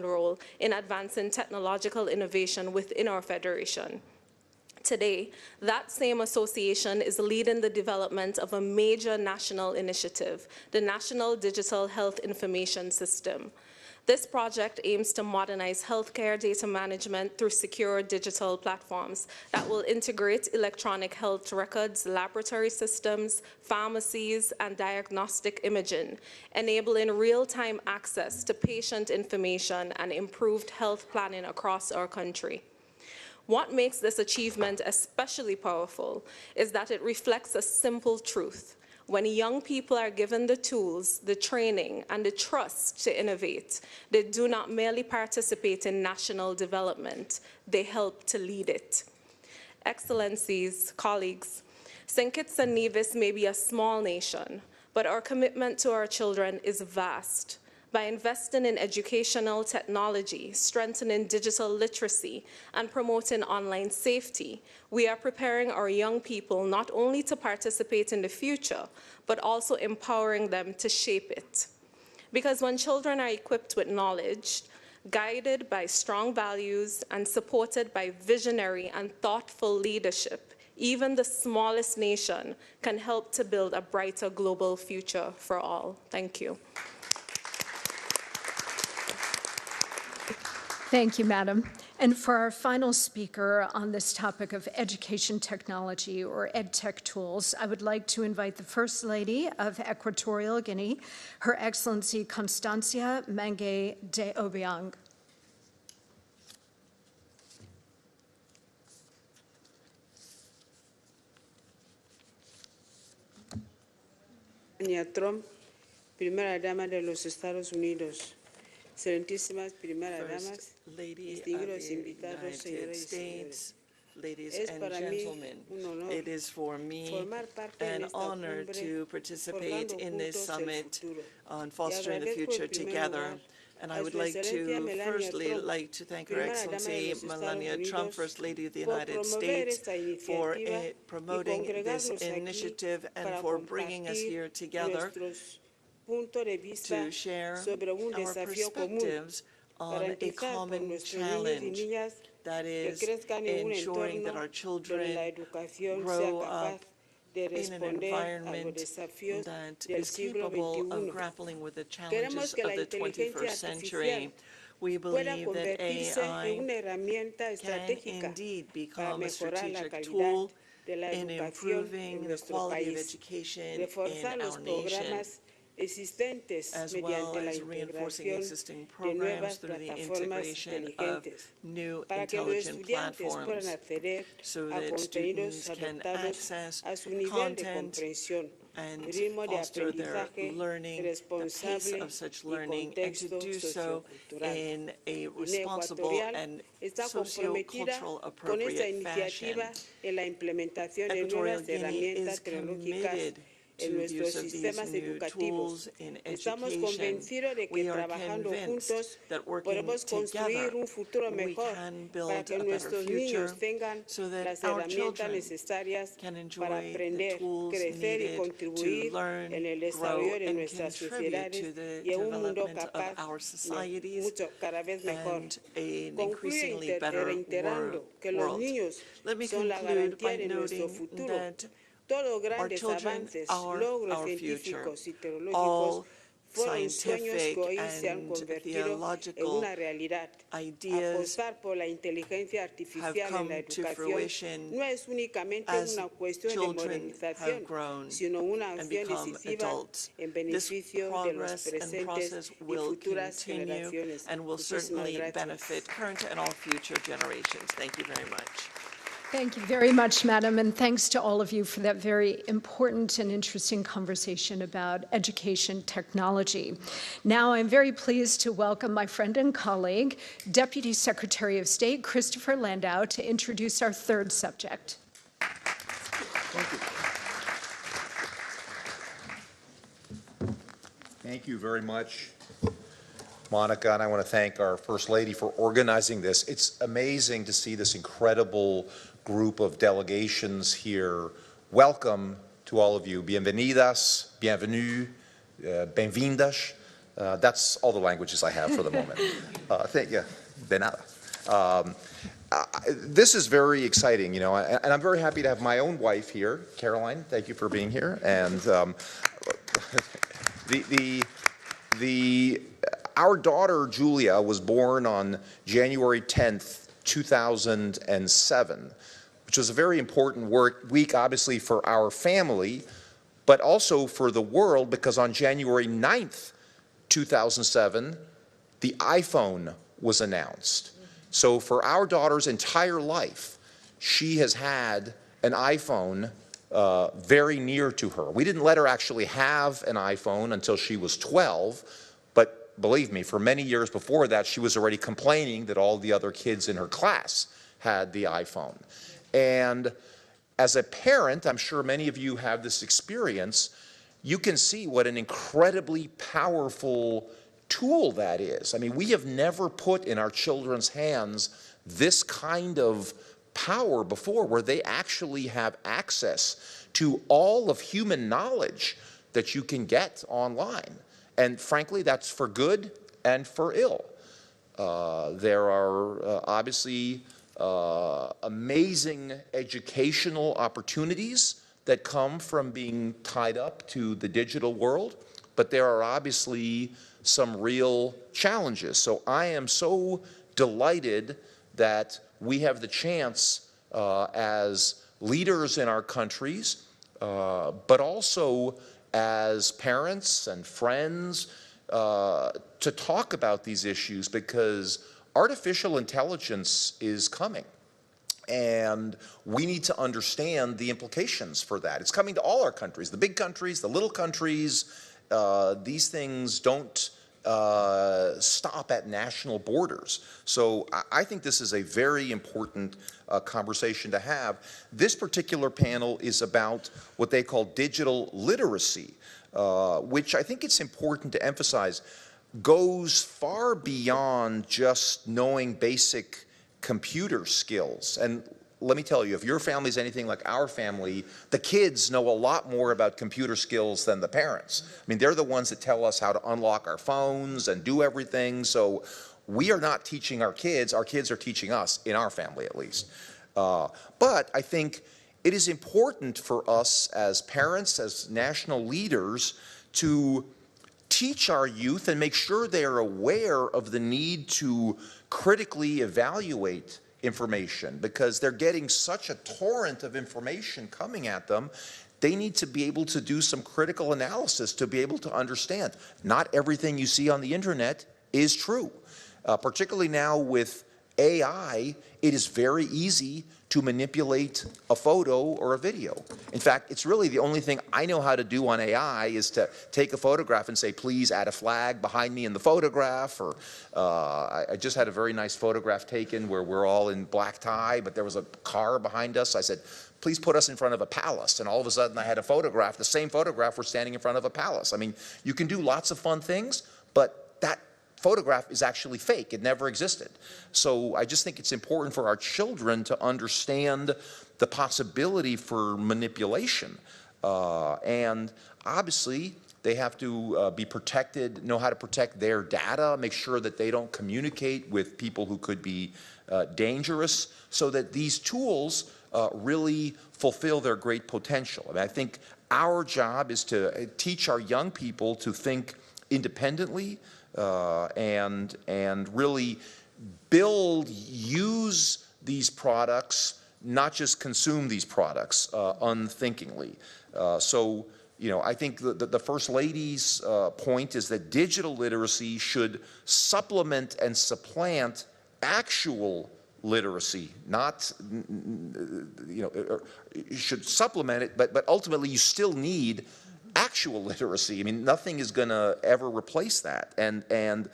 role in advancing technological innovation within our federation. Today, that same association is leading the development of a major national initiative, the National Digital Health Information System. This project aims to modernize healthcare data management through secure digital platforms that will integrate electronic health records, laboratory systems, pharmacies, and diagnostic imaging, enabling real-time access to patient information and improved health planning across our country. What makes this achievement especially powerful is that it reflects a simple truth. When young people are given the tools, the training, and the trust to innovate, they do not merely participate in national development, they help to lead it. Excellencies, colleagues, St. Kitts and Nevis may be a small nation, but our commitment to our children is vast. By investing in educational technology, strengthening digital literacy, and promoting online safety, we are preparing our young people not only to participate in the future, but also empowering them to shape it. Because when children are equipped with knowledge, guided by strong values, and supported by visionary and thoughtful leadership, even the smallest nation can help to build a brighter global future for all. Thank you. Thank you, Madam. And for our final speaker on this topic of education technology or EdTech tools, I would like to invite the First Lady of Equatorial Guinea, Her Excellency Constancia Mangue de Obiang. Melania Trump, Primera Dama de los Estados Unidos. Excelentísimas primeras damas, distinguidos invitados, señoras y señores. Ladies and gentlemen, it is for me an honor to participate in this summit on fostering the future together. And I would like to firstly thank Her Excellency Melania Trump, First Lady of the United States, for promoting this initiative and for bringing us here together punto de vista to share sobre un our desafío común, perspectives on a garantizar por common nuestros niños y challenge niñas that que is crezcan en un ensuring that entorno our donde children la educación sea grow capaz up de in an responder a los environment desafíos that del is siglo capable of XXI. grappling with the Queremos challenges que of la the inteligencia 21st century. artificial We pueda believe that convertirse en AI una herramienta can estratégica indeed para become a mejorar la strategic calidad tool de la in educación en improving the nuestro quality of país, education in reforzar los our nation, programas existentes as well mediante la as reinforcing integración existing de nuevas programs through the plataformas integration of inteligentes new para que los intelligent estudiantes puedan platforms acceder so a that contenidos students can adaptados access a su nivel de content comprensión, and ritmo de foster their aprendizaje learning, the pace responsable of such y learning, and to contexto do so sociocultural. in a Guinea responsible Ecuatorial and está comprometida socio-cultural con esta appropriate iniciativa fashion. en la implementación de Equatorial nuevas Guinea herramientas is tecnológicas committed en to the nuestros use of these sistemas new educativos. tools in Estamos education. convencidos de que We are trabajando convinced juntos that working podemos construir together un futuro we mejor can para build que a better nuestros niños future tengan so that las our herramientas children necesarias can para enjoy the aprender, tools crecer y needed to contribuir learn, en el grow, desarrollo de and nuestras contribute sociedades to the y en un mundo development of capaz our societies mucho, cada vez mejor. and an Concluyo increasingly better reiterando que los world. niños Let me son la conclude garantía by de nuestro noting futuro. that Todos los our grandes children avances, are logros our future. científicos y tecnológicos All fueron sueños scientific que hoy se han and convertido en theological una realidad. ideas Apostar por la inteligencia artificial en la come to educación fruition no es únicamente as una cuestión de children modernización, have grown sino una and acción become decisiva adults. en This beneficio de los progress and presentes process y will futuras continue generaciones. and will Muchísimas certainly gracias. benefit current and all future generations. Thank you very much. Thank you very much, Madam, and thanks to all of you for that very important and interesting conversation about education technology. Now I'm very pleased to welcome my friend and colleague, Deputy Secretary of State Christopher Landau, to introduce our third subject. Thank you. Thank you very much, Monica, and I want to thank our First Lady for organizing this. It's amazing to see this incredible group of delegations here. Welcome to all of you. Bienvenidas, bienvenue, benvindas. That's all the languages I have for the moment. Thank you. De nada. This is very exciting, you know, and I'm very happy to have my own wife here, Caroline. Thank you for being here. And our daughter Julia was born on January 10th, 2007, which was a very important week, obviously, for our family, but also for the world, because on January 9th, 2007, the iPhone was announced. So for our daughter's entire life, she has had an iPhone very near to her. We didn't let her actually have an iPhone until she was 12, but believe me, for many years before that, she was already complaining that all the other kids in her class had the iPhone. And as a parent, I'm sure many of you have this experience, you can see what an incredibly powerful tool that is. I mean, we have never put in our children's hands this kind of power before, where they actually have access to all of human knowledge that you can get online. And frankly, that's for good and for ill. There are obviously amazing educational opportunities that come from being tied up to the digital world, but there are obviously some real challenges. So I am so delighted that we have the chance as leaders in our countries, but also as parents and friends to talk about these issues, because artificial intelligence is coming. And we need to understand the implications for that. It's coming to all our countries, the big countries, the little countries. These things don't stop at national borders. So I think this is a very important conversation to have. This particular panel is about what they call digital literacy, which I think it's important to emphasize goes far beyond just knowing basic computer skills. And let me tell you, if your family is anything like our family, the kids know a lot more about computer skills than the parents. I mean, they're the ones that tell us how to unlock our phones and do everything. So we are not teaching our kids are teaching us, in our family at least. But I think it is important for us as parents, as national leaders, to teach our youth and make sure they are aware of the need to critically evaluate information, because they're getting such a torrent of information coming at them. They need to be able to do some critical analysis to be able to understand not everything you see on the internet is true. Particularly now with AI, it is very easy to manipulate a photo or a video. In fact, it's really the only thing I know how to do on AI is to take a photograph and say, please add a flag behind me in the photograph. Or I just had a very nice photograph taken where we're all in black tie, but there was a car behind us. I said, please put us in front of a palace. And all of a sudden I had a photograph, the same photograph, we're standing in front of a palace. I mean, you can do lots of fun things, but that photograph is actually fake. It never existed. So I just think it's important for our children to understand the possibility for manipulation. And obviously, they have to be protected, know how to protect their data, make sure that they don't communicate with people who could be dangerous, so that these tools really fulfill their great potential. I mean, I think our job is to teach our young people to think independently, and really use these products, not just consume these products unthinkingly. So, you know, I think the First Lady's point is that digital literacy should supplement and supplant actual literacy, not, you know, should supplement it, but ultimately you still need actual literacy. I mean, nothing is going to ever replace that. And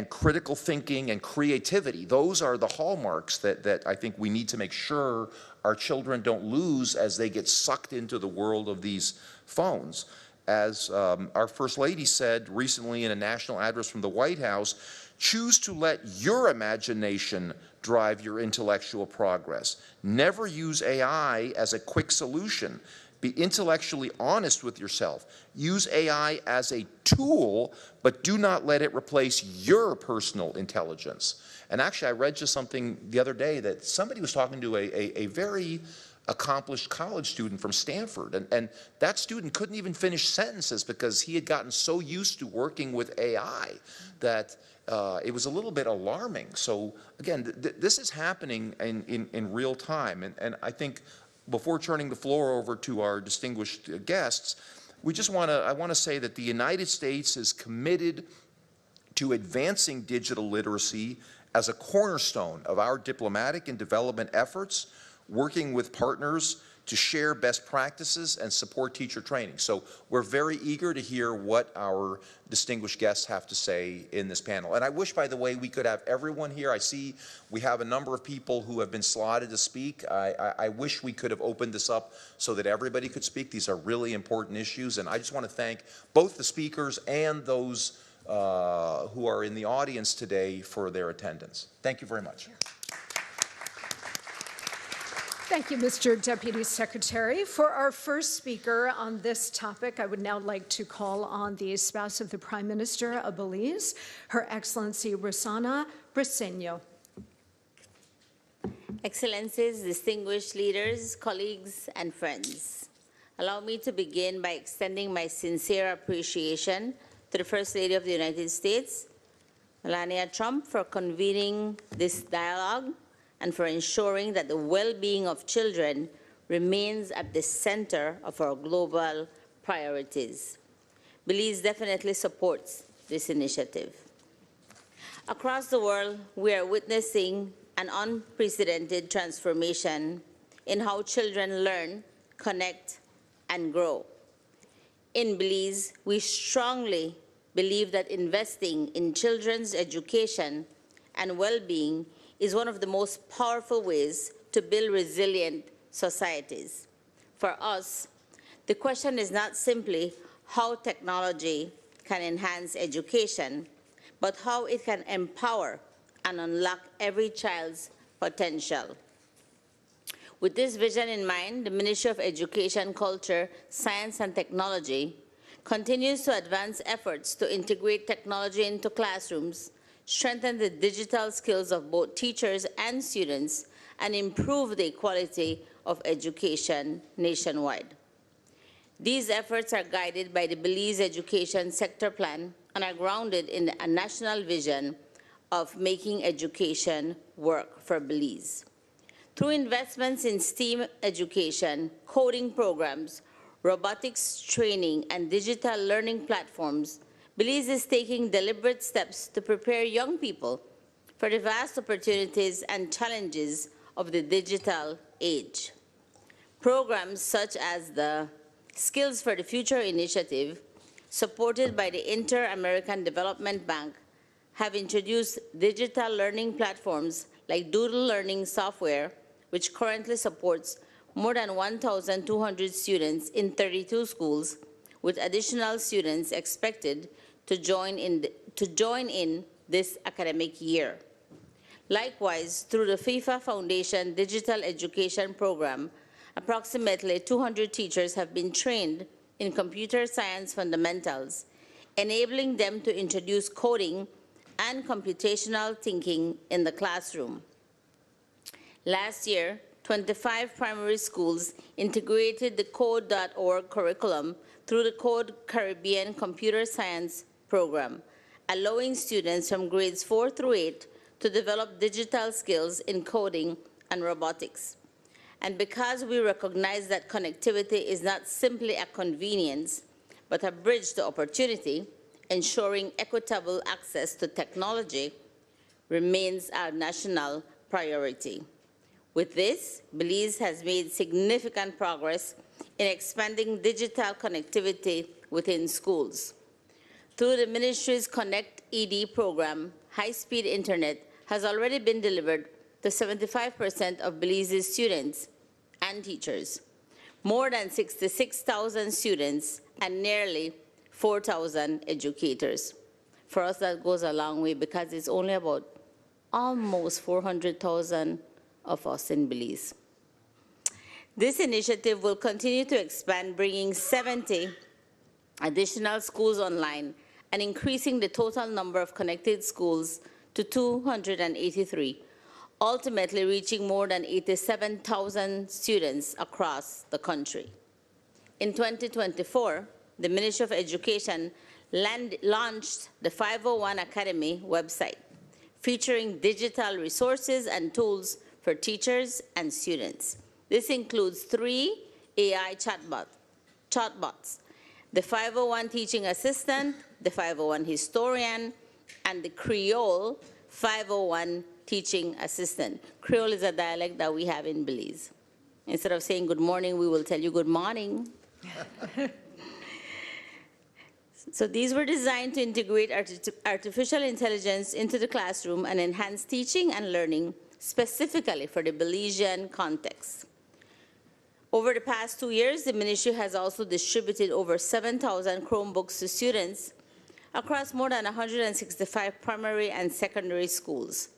critical thinking and creativity, those are the hallmarks that I think we need to make sure our children don't lose as they get sucked into the world of these phones. As our First Lady said recently in a national address from the White House, choose to let your imagination drive your intellectual progress. Never use AI as a quick solution. Be intellectually honest with yourself. Use AI as a tool, but do not let it replace your personal intelligence. And actually, I read just something the other day that somebody was talking to a very accomplished college student from Stanford, and that student couldn't even finish sentences because he had gotten so used to working with AI that it was a little bit alarming. So again, this is happening in real time, and I think before turning the floor over to our distinguished guests, I want to say that the United States is committed to advancing digital literacy as a cornerstone of our diplomatic and development efforts, working with partners to share best practices and support teacher training. So we're very eager to hear what our distinguished guests have to say in this panel. And I wish, by the way, we could have everyone here. I see we have a number of people who have been slotted to speak. I wish we could have opened this up so that everybody could speak. These are really important issues, and I just want to thank both the speakers and those who are in the audience today for their attendance. Thank you very much. Thank you, Mr. Deputy Secretary. For our first speaker on this topic, I would now like to call on the spouse of the Prime Minister of Belize, Her Excellency Rosana Briceño. Excellencies, distinguished leaders, colleagues, and friends, allow me to begin by extending my sincere appreciation to the First Lady of the United States, Melania Trump, for convening this dialogue and for ensuring that the well-being of children remains at the center of our global priorities. Belize definitely supports this initiative. Across the world, we are witnessing an unprecedented transformation in how children learn, connect, and grow. In Belize, we strongly believe that investing in children's education and well-being is one of the most powerful ways to build resilient societies. For us, the question is not simply how technology can enhance education, but how it can empower and unlock every child's potential. With this vision in mind, the Ministry of Education, Culture, Science and Technology continues to advance efforts to integrate technology into classrooms, strengthen the digital skills of both teachers and students, and improve the quality of education nationwide. These efforts are guided by the Belize Education Sector Plan and are grounded in a national vision of making education work for Belize. Through investments in STEAM education, coding programs, robotics training, and digital learning platforms, Belize is taking deliberate steps to prepare young people for the vast opportunities and challenges of the digital age. Programs such as the Skills for the Future initiative, supported by the Inter-American Development Bank, have introduced digital learning platforms like Doodle Learning software, which currently supports more than 1,200 students in 32 schools, with additional students expected to join in this academic year. Likewise, through the FIFA Foundation Digital Education Program, approximately 200 teachers have been trained in computer science fundamentals, enabling them to introduce coding and computational thinking in the classroom. Last year, 25 primary schools integrated the Code.org curriculum through the Code Caribbean Computer Science program, allowing students from grades 4 through 8 to develop digital skills in coding and robotics. And because we recognize that connectivity is not simply a convenience, but a bridge to opportunity, ensuring equitable access to technology remains our national priority. With this, Belize has made significant progress in expanding digital connectivity within schools. Through the ministry's Connect ED program, high-speed internet has already been delivered to 75% of Belize's students and teachers, more than 66,000 students, and nearly 4,000 educators. For us, that goes a long way because it's only about almost 400,000 of us in Belize. This initiative will continue to expand, bringing 70 additional schools online and increasing the total number of connected schools to 283, ultimately reaching more than 87,000 students across the country. In 2024, the Ministry of Education launched the 501 Academy website, featuring digital resources and tools for teachers and students. This includes 3 AI chatbots, the 501 Teaching Assistant, the 501 Historian, and the Creole 501 Teaching Assistant. Creole is a dialect that we have in Belize. Instead of saying good morning, we will tell you good morning. So these were designed to integrate artificial intelligence into the classroom and enhance teaching and learning specifically for the Belizean context. Over the past 2 years, the ministry has also distributed over 7,000 Chromebooks to students across more than 165 primary and secondary schools,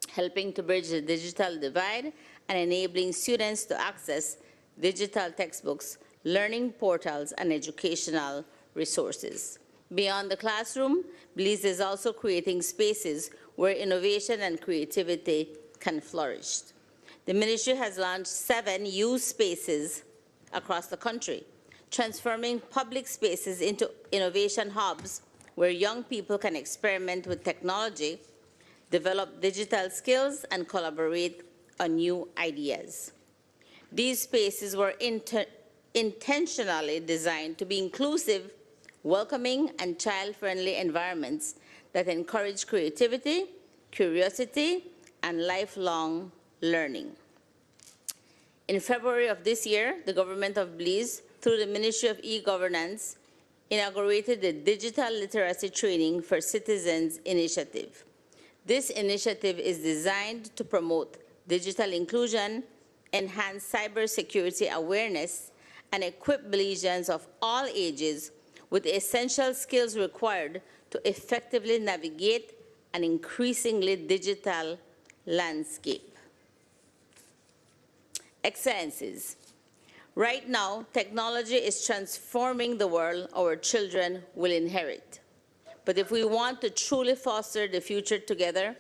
helping to bridge the digital divide and enabling students to access digital textbooks, learning portals, and educational resources. Beyond the classroom, Belize is also creating spaces where innovation and creativity can flourish. The ministry has launched 7 youth spaces across the country, transforming public spaces into innovation hubs where young people can experiment with technology, develop digital skills, and collaborate on new ideas. These spaces were intentionally designed to be inclusive, welcoming, and child-friendly environments that encourage creativity, curiosity, and lifelong learning. In February of this year, the government of Belize, through the Ministry of E-Governance, inaugurated the Digital Literacy Training for Citizens initiative. This initiative is designed to promote digital inclusion, enhance cybersecurity awareness, and equip Belizeans of all ages with the essential skills required to effectively navigate an increasingly digital landscape. Excellencies, right now, technology is transforming the world our children will inherit. But if we want to truly foster the future together,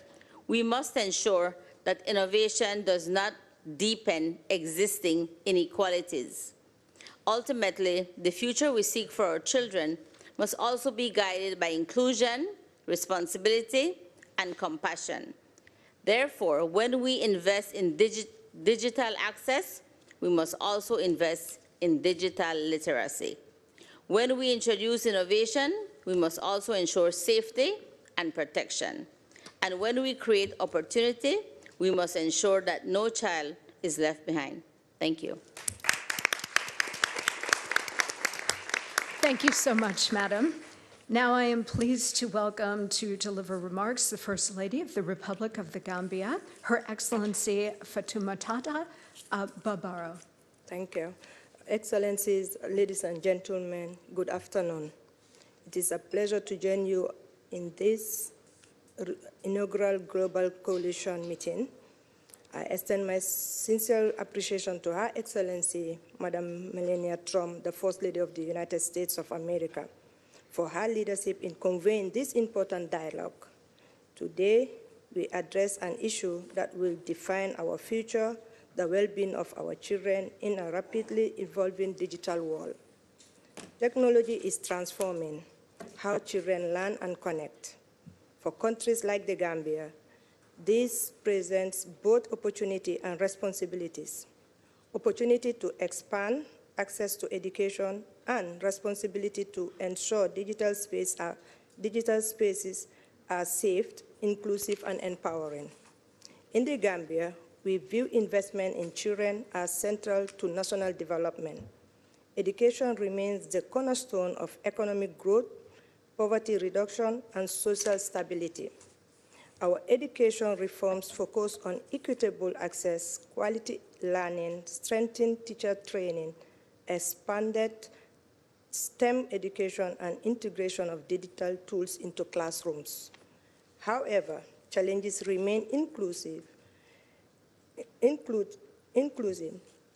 we must ensure that innovation does not deepen existing inequalities. Ultimately, the future we seek for our children must also be guided by inclusion, responsibility, and compassion. Therefore, when we invest in digital access, we must also invest in digital literacy. When we introduce innovation, we must also ensure safety and protection. And when we create opportunity, we must ensure that no child is left behind. Thank you. Thank you so much, Madam. Now I am pleased to welcome to deliver remarks the First Lady of the Republic of the Gambia, Her Excellency Fatoumata Barbaro. Thank you. Excellencies, ladies and gentlemen, good afternoon. It is a pleasure to join you in this inaugural Global Coalition meeting. I extend my sincere appreciation to Her Excellency, Madam Melania Trump, the First Lady of the United States of America, for her leadership in conveying this important dialogue. Today, we address an issue that will define our future, the well-being of our children in a rapidly evolving digital world. Technology is transforming how children learn and connect. For countries like the Gambia, this presents both opportunity and responsibilities. Opportunity to expand access to education and responsibility to ensure digital spaces are safe, inclusive, and empowering. In the Gambia, we view investment in children as central to national development. Education remains the cornerstone of economic growth, poverty reduction, and social stability. Our education reforms focus on equitable access, quality learning, strengthened teacher training, expanded STEM education, and integration of digital tools into classrooms. However, challenges remain including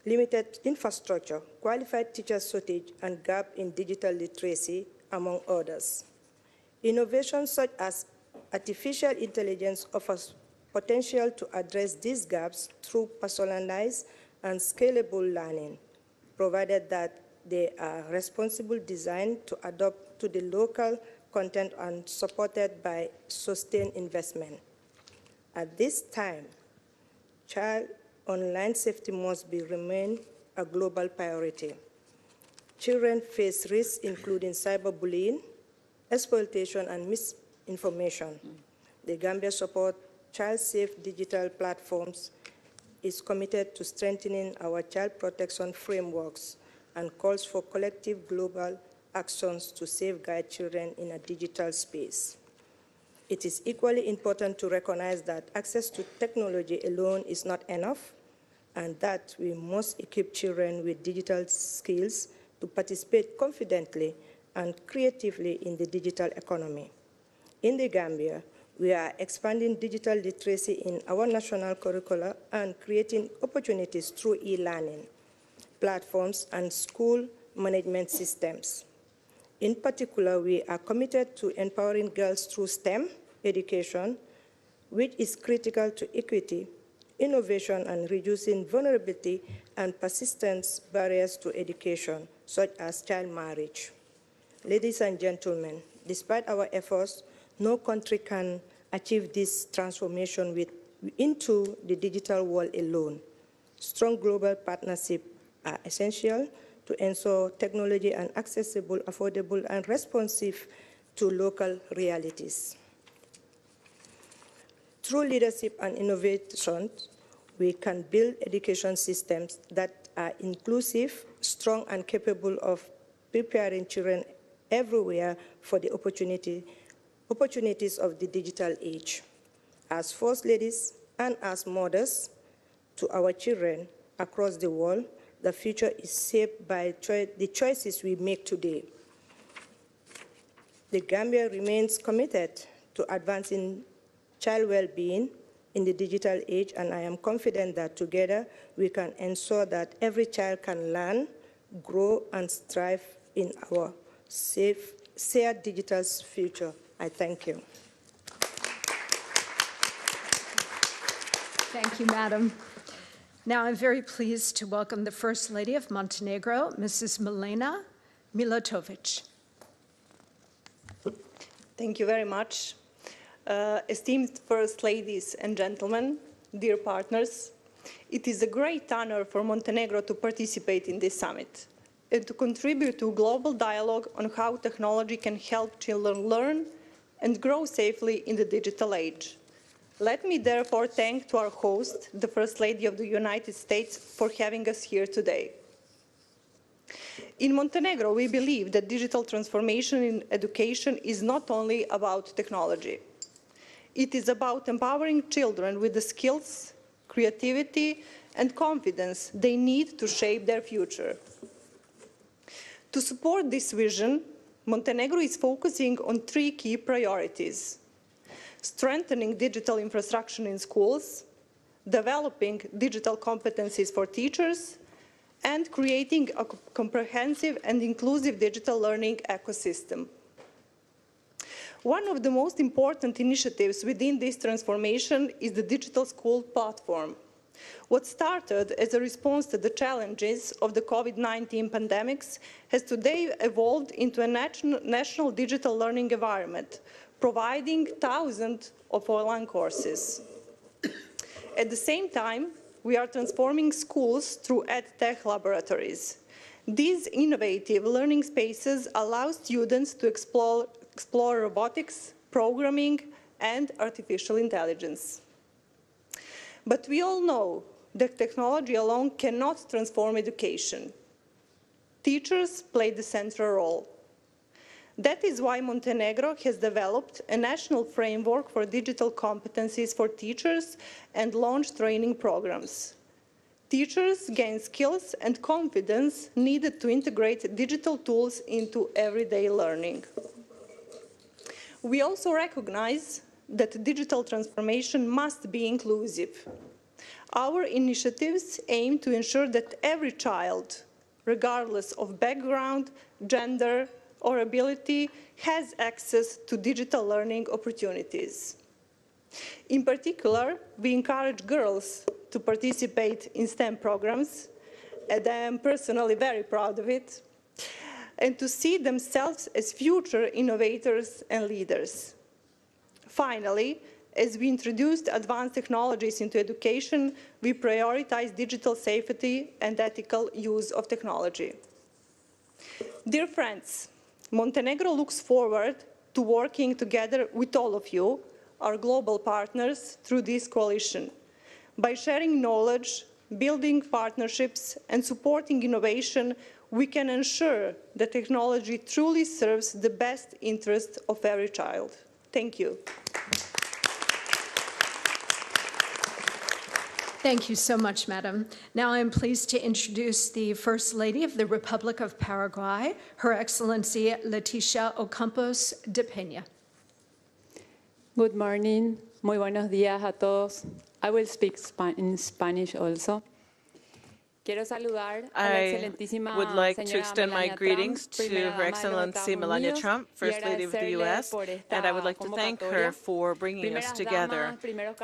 limited infrastructure, qualified teacher shortage, and gap in digital literacy, among others. Innovations such as artificial intelligence offers potential to address these gaps through personalized and scalable learning, provided that they are responsibly designed to adapt to the local content and supported by sustained investment. At this time, child online safety must remain a global priority. Children face risks including cyberbullying, exploitation, and misinformation. The Gambia Support Child-Safe Digital Platforms is committed to strengthening our child protection frameworks and calls for collective global actions to safeguard children in a digital space. It is equally important to recognize that access to technology alone is not enough, and that we must equip children with digital skills to participate confidently and creatively in the digital economy. In the Gambia, we are expanding digital literacy in our national curricula and creating opportunities through e-learning platforms and school management systems. In particular, we are committed to empowering girls through STEM education, which is critical to equity, innovation, and reducing vulnerability and persistence barriers to education, such as child marriage. Ladies and gentlemen, despite our efforts, no country can achieve this transformation into the digital world alone. Strong global partnerships are essential to ensure technology is accessible, affordable, and responsive to local realities. Through leadership and innovation, we can build education systems that are inclusive, strong, and capable of preparing children everywhere for the opportunities of the digital age. As First Ladies and as mothers to our children across the world, the future is shaped by the choices we make today. The Gambia remains committed to advancing child well-being, in the digital age, and I am confident that together we can ensure that every child can learn, grow, and strive in our shared digital future. I thank you. Thank you, Madam. Now I'm very pleased to welcome the First Lady of Montenegro, Mrs. Milena Milatovic. Thank you very much. Esteemed First Ladies and gentlemen, dear partners, it is a great honor for Montenegro to participate in this summit and to contribute to global dialogue on how technology can help children learn and grow safely in the digital age. Let me therefore thank to our host, the First Lady of the United States, for having us here today. In Montenegro, we believe that digital transformation in education is not only about technology. It is about empowering children with the skills, creativity, and confidence they need to shape their future. To support this vision, Montenegro is focusing on 3 key priorities: strengthening digital infrastructure in schools, developing digital competencies for teachers, and creating a comprehensive and inclusive digital learning ecosystem. One of the most important initiatives within this transformation is the Digital School Platform. What started as a response to the challenges of the COVID-19 pandemics has today evolved into a national digital learning environment, providing thousands of online courses. At the same time, we are transforming schools through EdTech laboratories. These innovative learning spaces allow students to explore robotics, programming, and artificial intelligence. But we all know that technology alone cannot transform education. Teachers play the central role. That is why Montenegro has developed a national framework for digital competencies for teachers and launched training programs. Teachers gain skills and confidence needed to integrate digital tools into everyday learning. We also recognize that digital transformation must be inclusive. Our initiatives aim to ensure that every child, regardless of background, gender, or ability, has access to digital learning opportunities. In particular, we encourage girls to participate in STEM programs, and I am personally very proud of it, and to see themselves as future innovators and leaders. Finally, as we introduced advanced technologies into education, we prioritize digital safety and ethical use of technology. Dear friends, Montenegro looks forward to working together with all of you, our global partners, through this coalition. By sharing knowledge, building partnerships, and supporting innovation, we can ensure that technology truly serves the best interest of every child. Thank you. Thank you so much, Madam. Now I'm pleased to introduce the First Lady of the Republic of Paraguay, Her Excellency Leticia Ocampos de Peña. Good morning. Muy buenos días a todos. I will speak in Spanish also. Quiero saludar a la excelentísima I would like to señora extend my Melania greetings Trump, to Her Excellency Melania Trump, First Lady of the U.S., and I would like to thank her for bringing us together.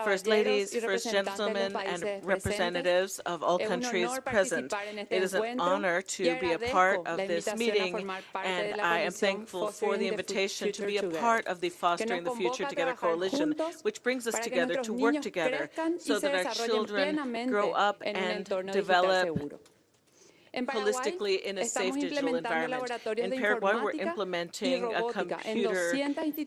First Ladies, First Gentlemen, and representatives of all countries present. It is an honor to be a part of this meeting, and I am thankful for the invitation to be a part of the Fostering the Future Together coalition, which brings us together to work together so that our children grow up and develop holistically in a safe digital environment. In Paraguay, we're implementing computer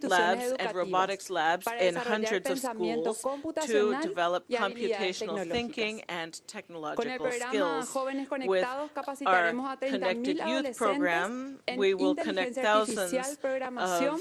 labs and robotics labs in hundreds of schools to develop computational thinking and technological skills. With our Connected Youth program, we will connect thousands of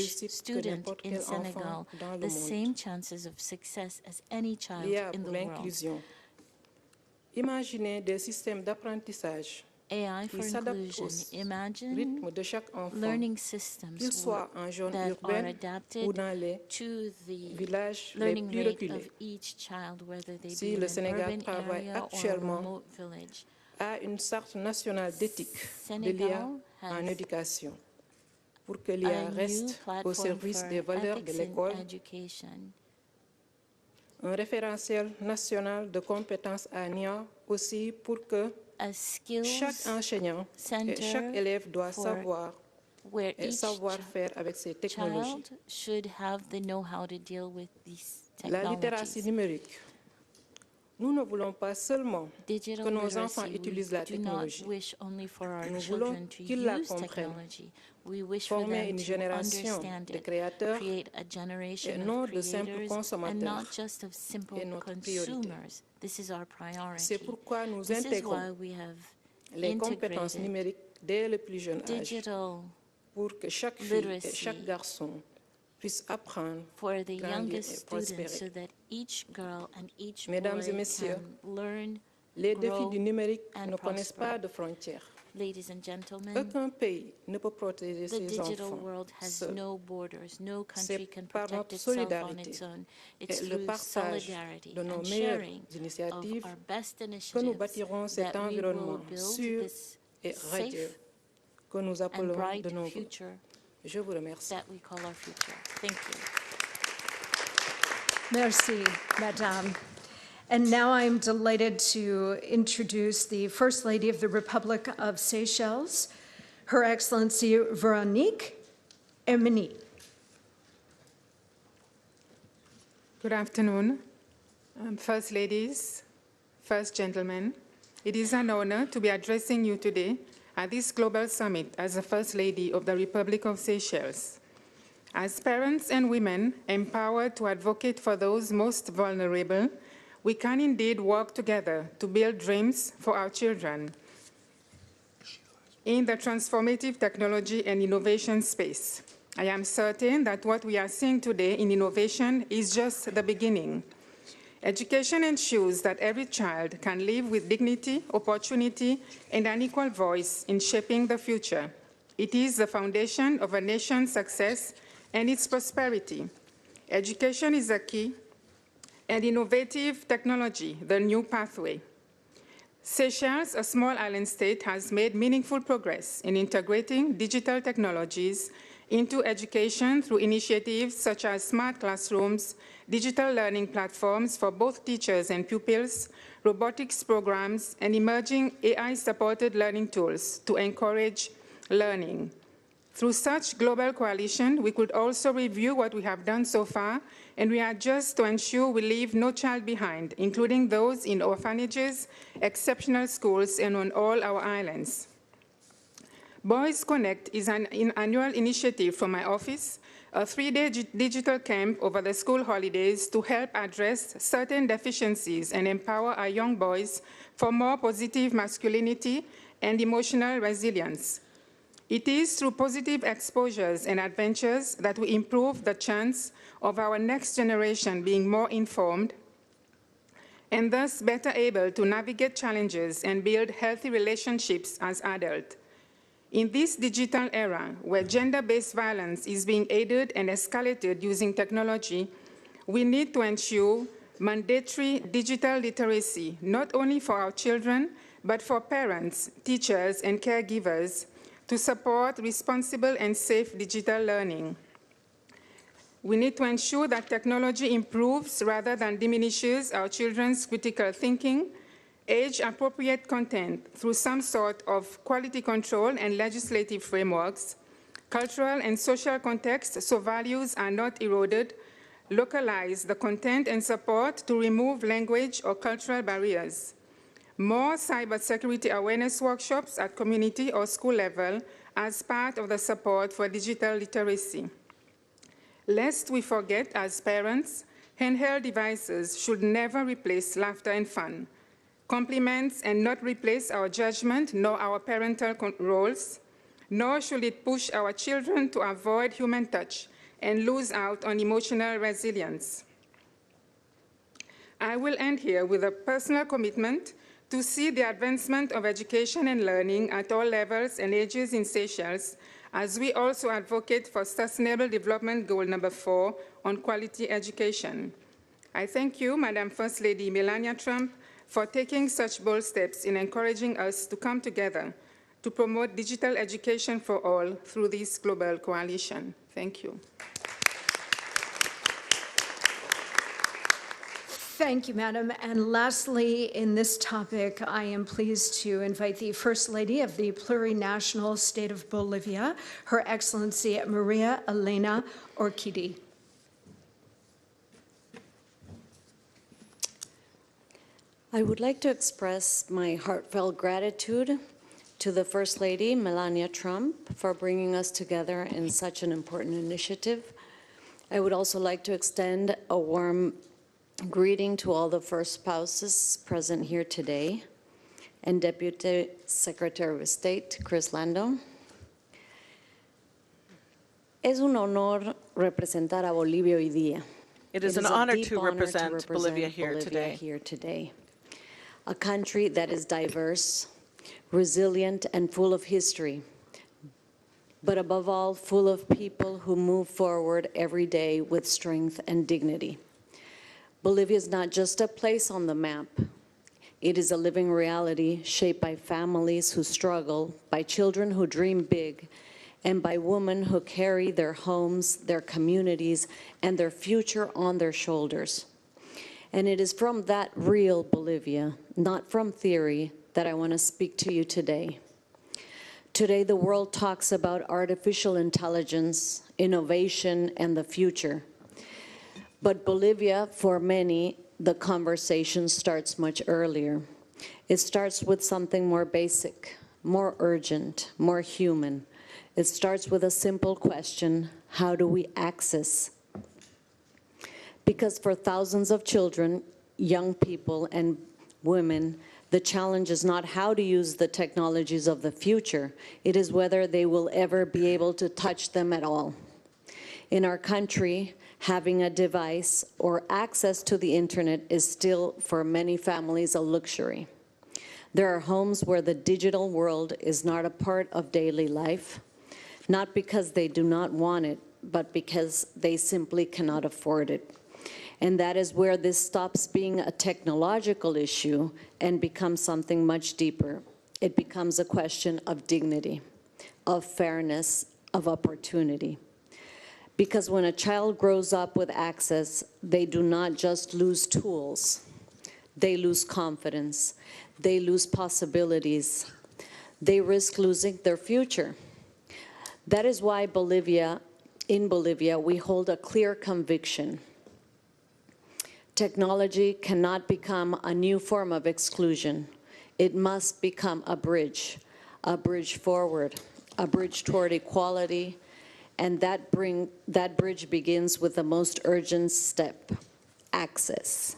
student in Senegal the same chances of success as any child in the world. Imaginez des systèmes d'apprentissage AI for qui s'adapte inclusion. au Imagine rythme de chaque enfant, learning qu'il systems soit en zone that are urbaine ou adapted dans les to the villages les learning plus rate of reculés. each child, whether they Si be in le an Sénégal urban travaille area or a actuellement remote village. à une charte nationale d'éthique de l'IA Senegal en has éducation, pour que a l'IA new reste au platform service for des valeurs de ethics in l'école, education. un référentiel national de compétences en IA aussi pour que chaque enseignant et chaque élève doit savoir where et each savoir faire avec ces technologies. child should have the know-how to deal with these La littératie technologies. numérique. Nous ne voulons pas seulement Digital que nos enfants literacy, we utilisent la do not technologie. wish only for our Nous voulons children to qu'ils la use comprennent, technology. We wish for former them une to génération understand de it, créateurs create a et generation non of de simples creators, and consommateurs not just of simple est notre priorité. consumers. This is our priority. C'est pourquoi nous This is intégrons why we have les compétences integrated numériques dès le plus jeune âge digital pour que chaque fille et chaque garçon puisse apprendre, for the grandir youngest et students prospérer. so that each girl and each Mesdames et boy messieurs, can learn, les défis grow, du numérique and ne connaissent prosper. pas de frontières. Ladies and gentlemen, Aucun pays ne peut protéger the ses digital enfants world has seul. no borders. No C'est country can par protect notre itself on solidarité its own. et It's le through partage solidarity de nos and meilleures sharing of initiatives our best que nous initiatives bâtirons cet that we will environnement build sûr this et radieux safe que nous and appelons bright de nos vœux. future Je vous remercie. that we call our future. Thank you. Merci, Madame. And now I'm delighted to introduce the First Lady of the Republic of Seychelles, Her Excellency Veronique Hermini. Good afternoon, First Ladies, First Gentlemen. It is an honor to be addressing you today at this global summit as the First Lady of the Republic of Seychelles. As parents and women empowered to advocate for those most vulnerable, we can indeed work together to build dreams for our children. In the transformative technology and innovation space, I am certain that what we are seeing today in innovation is just the beginning. Education ensures that every child can live with dignity, opportunity, and an equal voice in shaping the future. It is the foundation of a nation's success and its prosperity. Education is the key, and innovative technology, the new pathway. Seychelles, a small island state, has made meaningful progress in integrating digital technologies into education through initiatives such as smart classrooms, digital learning platforms for both teachers and pupils, robotics programs, and emerging AI-supported learning tools to encourage learning. Through such global coalition, we could also review what we have done so far and readjust to ensure we leave no child behind, including those in orphanages, exceptional schools, and on all our islands. Boys Connect is an annual initiative from my office, a 3-day digital camp over the school holidays to help address certain deficiencies and empower our young boys for more positive masculinity and emotional resilience. It is through positive exposures and adventures that we improve the chance of our next generation being more informed and thus better able to navigate challenges and build healthy relationships as adults. In this digital era, where gender-based violence is being aided and escalated using technology, we need to ensure mandatory digital literacy, not only for our children, but for parents, teachers, and caregivers, to support responsible and safe digital learning. We need to ensure that technology improves rather than diminishes our children's critical thinking, age-appropriate content through some sort of quality control and legislative frameworks, cultural and social context so values are not eroded, localize the content and support to remove language or cultural barriers. More cybersecurity awareness workshops at community or school level as part of the support for digital literacy. Lest we forget, as parents, handheld devices should never replace laughter and fun, complements and not replace our judgment nor our parental roles, nor should it push our children to avoid human touch and lose out on emotional resilience. I will end here with a personal commitment to see the advancement of education and learning at all levels and ages in Seychelles, as we also advocate for Sustainable Development Goal number 4 on quality education. I thank you, Madam First Lady Melania Trump, for taking such bold steps in encouraging us to come together to promote digital education for all through this global coalition. Thank you. Thank you, Madam. And lastly, in this topic, I am pleased to invite the First Lady of the plurinational state of Bolivia, Her Excellency Maria Elena Orquídez. I would like to express my heartfelt gratitude to the First Lady, Melania Trump, for bringing us together in such an important initiative. I would also like to extend a warm greeting to all the first spouses present here today, and Deputy Secretary of State, Chris Lando. Es un honor representar a Bolivia hoy día. It is an honor to represent Bolivia here today. A country that is diverse, resilient, and full of history, but above all, full of people who move forward every day with strength and dignity. Bolivia is not just a place on the map. It is a living reality shaped by families who struggle, by children who dream big, and by women who carry their homes, their communities, and their future on their shoulders. And it is from that real Bolivia, not from theory, that I want to speak to you today. Today, the world talks about artificial intelligence, innovation, and the future. But Bolivia, for many, the conversation starts much earlier. It starts with something more basic, more urgent, more human. It starts with a simple question: how do we access? Because for thousands of children, young people, and women, the challenge is not how to use the technologies of the future. It is whether they will ever be able to touch them at all. In our country, having a device or access to the internet is still, for many families, a luxury. There are homes where the digital world is not a part of daily life, not because they do not want it, but because they simply cannot afford it. And that is where this stops being a technological issue and becomes something much deeper. It becomes a question of dignity, of fairness, of opportunity. Because when a child grows up with access, they do not just lose tools. They lose confidence. They lose possibilities. They risk losing their future. That is why in Bolivia, we hold a clear conviction. Technology cannot become a new form of exclusion. It must become a bridge forward, a bridge toward equality. And that bridge begins with the most urgent step: access.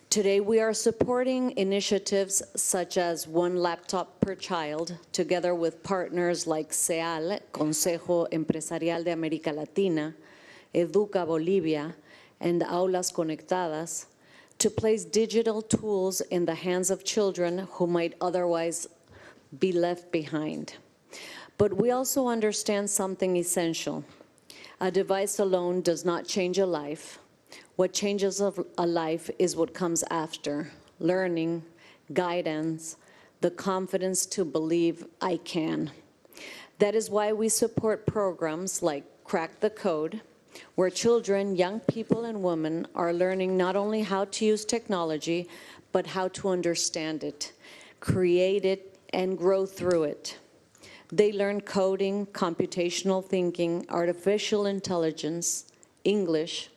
Today, we are supporting initiatives such as one laptop per child, together with partners like CEAL, Consejo Empresarial de América Latina, Educa Bolivia, and Aulas Conectadas, to place digital tools in the hands of children who might otherwise be left behind. But we also understand something essential. A device alone does not change a life. What changes a life is what comes after: learning, guidance, the confidence to believe I can. That is why we support programs like Crack the Code, where children, young people, and women are learning not only how to use technology, but how to understand it, create it, and grow through it. They learn coding, computational thinking, artificial intelligence, English,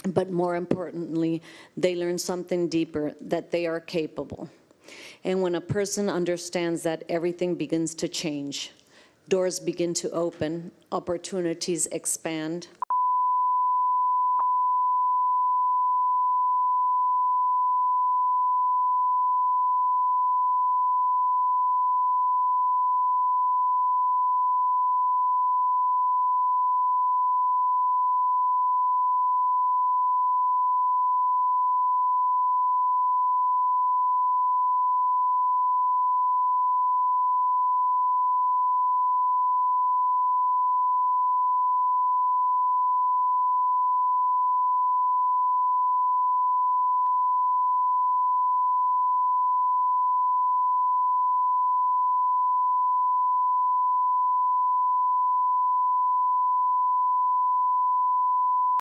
but more importantly, they learn something deeper, that they are capable. And when a person understands that, everything begins to change. Doors begin to open, opportunities expand,